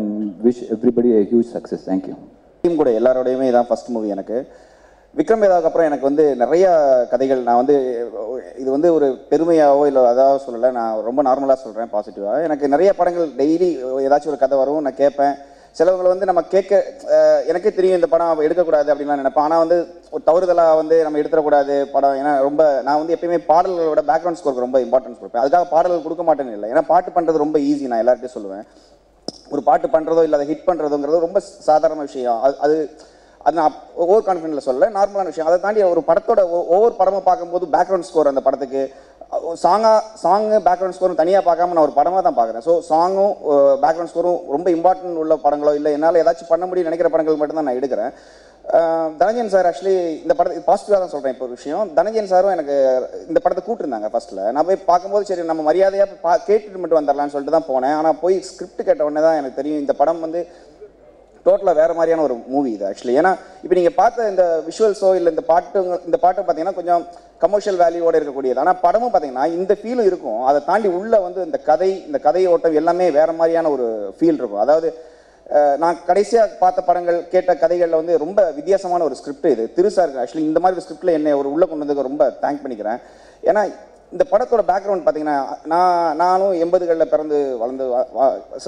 wish everybody a huge success. Thank you. Team கூட எல்லாரோடையுமே இதான் ஃபர்ஸ்ட் மூவி எனக்கு. விக்ரம் வேதாவுக்கு அப்புறம் எனக்கு வந்து நிறைய கதைகள், நான் வந்து இது வந்து ஒரு பெருமையாகவோ இல்லை அதாவது சொல்லலை, நான் ரொம்ப நார்மலாக சொல்கிறேன் பாசிட்டிவாக. எனக்கு நிறைய படங்கள் டெய்லி ஏதாச்சும் ஒரு கதை வரும், நான் கேட்பேன். சிலவங்களை வந்து நம்ம கேட்க எனக்கே தெரியும் இந்த படம் எடுக்கக்கூடாது அப்படின்லாம் நினைப்பேன். ஆனால் வந்து ஒரு தவறுதலாக வந்து நம்ம எடுத்துடக்கூடாது படம். ஏன்னா ரொம்ப நான் வந்து எப்பயுமே பாடல்களோட பேக்ரவுண்ட் ஸ்கோருக்கு ரொம்ப இம்பார்ட்டன்ஸ் கொடுப்பேன். அதுக்காக பாடல்கள் கொடுக்க மாட்டேன்னு இல்லை, ஏன்னா பாட்டு பண்ணுறது ரொம்ப ஈஸி. நான் எல்லார்ட்டையும் சொல்லுவேன், ஒரு பாட்டு பண்ணுறதோ இல்லை அதை ஹிட் பண்ணுறதுங்கிறது ரொம்ப சாதாரண விஷயம். அது நான் ஓவர் கான்ஃபிடென்ட்ல சொல்ல, நார்மலான விஷயம். அதை தாண்டி ஒரு படத்தோட ஒவ்வொரு படமாக பார்க்கும்போது பேக்ரவுண்ட் ஸ்கோர், அந்த படத்துக்கு சாங்கு பேக்ரவுண்ட் ஸ்கோரும் தனியாக பார்க்காம நான் ஒரு படமாக தான் பார்க்குறேன். ஸோ சாங்கும் பேக்ரவுண்ட் ஸ்கோரும் ரொம்ப இம்பார்ட்டன்ட் உள்ள படங்களோ இல்லை என்னால் ஏதாச்சும் பண்ண முடியும் நினைக்கிற படங்கள் மட்டும்தான் நான் எடுக்கிறேன். தனஞ்சயன் சார் ஆக்சுவலி இந்த படத்தை பாசிட்டிவாக தான் சொல்கிறேன். இப்போ ஒரு விஷயம், தனஞ்சயன் சாரும் எனக்கு இந்த படத்தை கூப்பிட்டுருந்தாங்க ஃபர்ஸ்ட்டில். நான் போய் பார்க்கும்போது சரி நம்ம மரியாதையாக கேட்டுட்டு மட்டும் வந்துடலான்னு சொல்லிட்டு தான் போனேன். ஆனால் போய் ஸ்கிரிப்ட் கேட்ட உடனே தான் எனக்கு தெரியும் இந்த படம் வந்து டோட்டலாக வேறு மாதிரியான ஒரு மூவி இது ஆக்சுவலி. ஏன்னா இப்போ நீங்கள் பார்த்த இந்த விஷுவல்ஸோ இல்லை இந்த பாட்டு பார்த்தீங்கன்னா கொஞ்சம் கமர்ஷியல் வேல்யூவோடு இருக்கக்கூடியது. ஆனால் படமும் பார்த்தீங்கன்னா இந்த ஃபீலும் இருக்கும். அதை தாண்டி உள்ளே வந்து இந்த கதை ஓட்டம் எல்லாமே வேறு மாதிரியான ஒரு ஃபீல் இருக்கும். அதாவது நான் கடைசியாக பார்த்த படங்கள் கேட்ட கதைகளில் வந்து ரொம்ப வித்தியாசமான ஒரு ஸ்கிரிப்ட் இது. திருசா இருக்குது ஆக்சுவலி. இந்த மாதிரி ஒரு ஸ்கிரிப்டில் என்னை ஒரு உள்ளே கொண்டு வந்ததுக்கு ரொம்ப தேங்க் பண்ணிக்கிறேன். ஏன்னா இந்த படத்தோட பேக்ரவுண்ட் பார்த்தீங்கன்னா நானும் 80களில் பிறந்து வளர்ந்து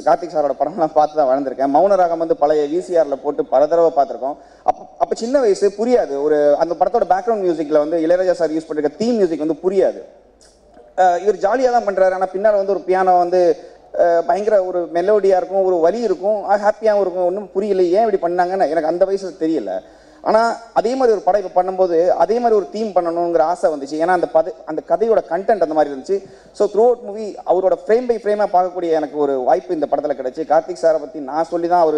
கார்த்திக் சாரோட படம்லாம் பார்த்து தான் வளர்ந்துருக்கேன். மௌனராகம் வந்து பழைய விசிஆரில் போட்டு பல தடவை பார்த்துருக்கோம். அப்போ சின்ன வயசு புரியாது. அந்த படத்தோட பேக்ரவுண்ட் மியூசிக்கில் வந்து இளையராஜா சார் யூஸ் பண்ணிருக்க தீம் மியூசிக் வந்து புரியாது. இவர் ஜாலியாக தான் பண்ணுறாரு. ஆனால் பின்னால் வந்து ஒரு பியானோ வந்து பயங்கர ஒரு மெலோடியாக இருக்கும், ஒரு வலி இருக்கும், ஹாப்பியாகவும் இருக்கும். ஒன்றும் புரியல ஏன் இப்படி பண்ணாங்கன்னு எனக்கு அந்த வயசில் தெரியல. ஆனால் அதே மாதிரி ஒரு படம் இப்போ பண்ணும்போது அதே மாதிரி ஒரு தீம் பண்ணணுங்கிற ஆசை வந்துச்சு. ஏன்னா அந்த கதையோட கண்டென்ட் அந்த மாதிரி இருந்துச்சு. ஸோ த்ரூ அவுட் மூவி அவரோட ஃப்ரேம் பை ஃப்ரேமாக பார்க்கக்கூடிய எனக்கு ஒரு வாய்ப்பு இந்த படத்தில் கிடைச்சி. கார்த்திக் சாரை பற்றி நான் சொல்லி தான் அவர்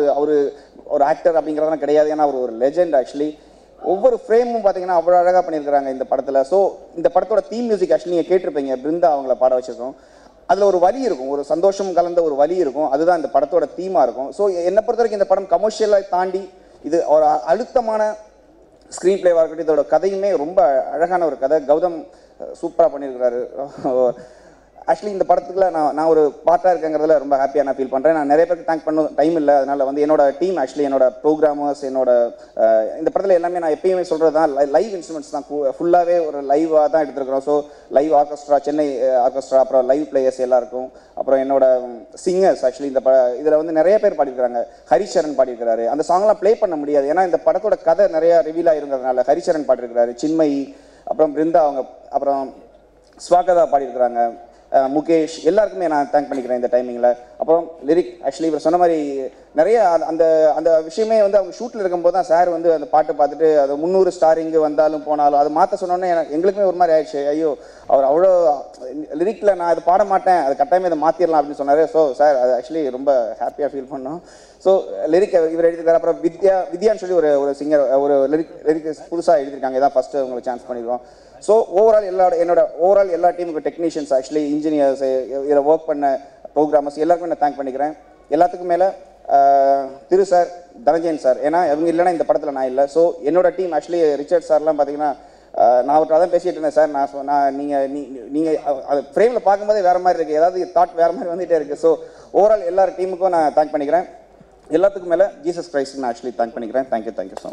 ஒரு ஆக்டர் அப்படிங்கிறதெல்லாம் கிடையாது. ஏன்னா அவர் ஒரு லெஜெண்ட் ஆக்சுவலி. ஒவ்வொரு ஃப்ரேமும் பார்த்தீங்கன்னா அவ்வளோ அழகாக பண்ணியிருக்கிறாங்க இந்த படத்தில். ஸோ இந்த படத்தோட தீம் மியூசிக் ஆக்சுவலி நீங்கள் கேட்டிருப்பீங்க, பிருந்தா அவங்கள பாட வச்சிருக்கோம். அதில் ஒரு வலி இருக்கும், ஒரு சந்தோஷம் கலந்த ஒரு வலி இருக்கும். அதுதான் இந்த படத்தோட தீமாக இருக்கும். ஸோ என்னை பொறுத்த வரைக்கும் இந்த படம் கமர்ஷியலாக தாண்டி இது ஒரு அழுத்தமான ஸ்க்ரீன் பிளேவாக இருக்கட்டும், இதோட கதையுமே ரொம்ப அழகான ஒரு கதை. கௌதம் சூப்பராக பண்ணியிருக்கிறாரு. ஆக்சுவலி இந்த படத்துக்குள்ள நான் ஒரு பார்ட்டாக இருக்கேங்கிறதுல ரொம்ப ஹாப்பியாக நான் ஃபீல் பண்ணுறேன். நான் நிறைய பேருக்கு தேங்க் பண்ண டைம் இல்லை. அதனால் வந்து என்னோட டீம் ஆக்சுவலி என்னோட ப்ரோக்ராமர்ஸ் இந்த படத்தில் எல்லாமே நான் எப்பயுமே சொல்கிறது தான் லைவ் இன்ஸ்ட்ருமெண்ட்ஸ் தான். ஃபுல்லாகவே ஒரு லைவாக தான் எடுத்துருக்கிறோம். So live orchestra, Chennai orchestra, அப்புறம் லைவ் பிளேயர்ஸ் எல்லாருக்கும், அப்புறம் என்னோட சிங்கர்ஸ் ஆக்சுவலி இதில் வந்து நிறைய பேர் பாடியிருக்கிறாங்க. ஹரிச்சரன் பாடியிருக்கிறாரு. அந்த சாங்லாம் ப்ளே பண்ண முடியாது ஏன்னா இந்த படத்தோட கதை நிறையா ரிவீல் ஆகிருக்கிறதுனால. ஹரிச்சரன் பாடியிருக்கிறாரு, சின்மயி, அப்புறம் பிருந்தா அவங்க, அப்புறம் ஸ்வாகதா பாடியிருக்கிறாங்க, முகேஷ், எல்லாருக்குமே நான் தேங்க் பண்ணிக்கிறேன் இந்த டைமிங்கில். அப்புறம் லிரிக் ஆக்சுவலி இவர் சொன்ன மாதிரி நிறைய அந்த அந்த விஷயமே வந்து அவங்க ஷூட்டில் இருக்கும்போது தான் சார் வந்து அந்த பாட்டை பார்த்துட்டு அது 300 ஸ்டாரிங்கு வந்தாலும் போனாலும் அது மாற்ற சொன்னோன்னே எங்களுக்குமே ஒரு மாதிரி ஆயிடுச்சு. ஐயோ அவர் அவ்வளோ லிரிக்கில் நான் இது பாட மாட்டேன், அது கட்டாயமே இதை மாற்றிடலாம் அப்படின்னு சொன்னார். ஸோ சார் அது ஆக்சுவலி ரொம்ப ஹாப்பியாக ஃபீல் பண்ணோம். ஸோ லிரிக் இவர் எழுதியிருக்காரு. அப்புறம் வித்யான்னு சொல்லி ஒரு சிங்கர் ஒரு லிரிக் புதுசாக எழுதியிருக்காங்க. இதான் ஃபஸ்ட்டு உங்களுக்கு சான்ஸ் பண்ணிடுவோம். ஸோ ஓவரால் எல்லா டீமுக்கு டெக்னீஷியன்ஸ் ஆக்சுவலி இன்ஜினியர்ஸ் இதில் ஒர்க் பண்ண ப்ரோக்ராமர்ஸ் எல்லாருக்குமே நான் தேங்க் பண்ணிக்கிறேன். எல்லாத்துக்கும் மேலே திரு சார், தனஞ்சயன் சார், ஏன்னா இவங்க இல்லைன்னா இந்த படத்தில் நான் இல்லை. ஸோ என்னோட டீம் ஆக்சுவலி ரிச்சர்ட் சார்லாம் பார்த்தீங்கன்னா நான் அவர்கிட்ட தான் பேசிகிட்டு இருந்தேன். சார் நான் நீங்கள் அது ஃப்ரேமில் பார்க்கும்போதே வேறு மாதிரி இருக்குது, ஏதாவது தாட் வேறு மாதிரி வந்துகிட்டே இருக்குது. ஸோ ஓவரால் எல்லார் டீமுக்கும் நான் தேங்க் பண்ணிக்கிறேன். எல்லாத்துக்கும் மேலே ஜீசஸ் கிரைஸ்ட் நான் ஆக்சுவலி தேங்க் பண்ணிக்கிறேன். Thank you so much.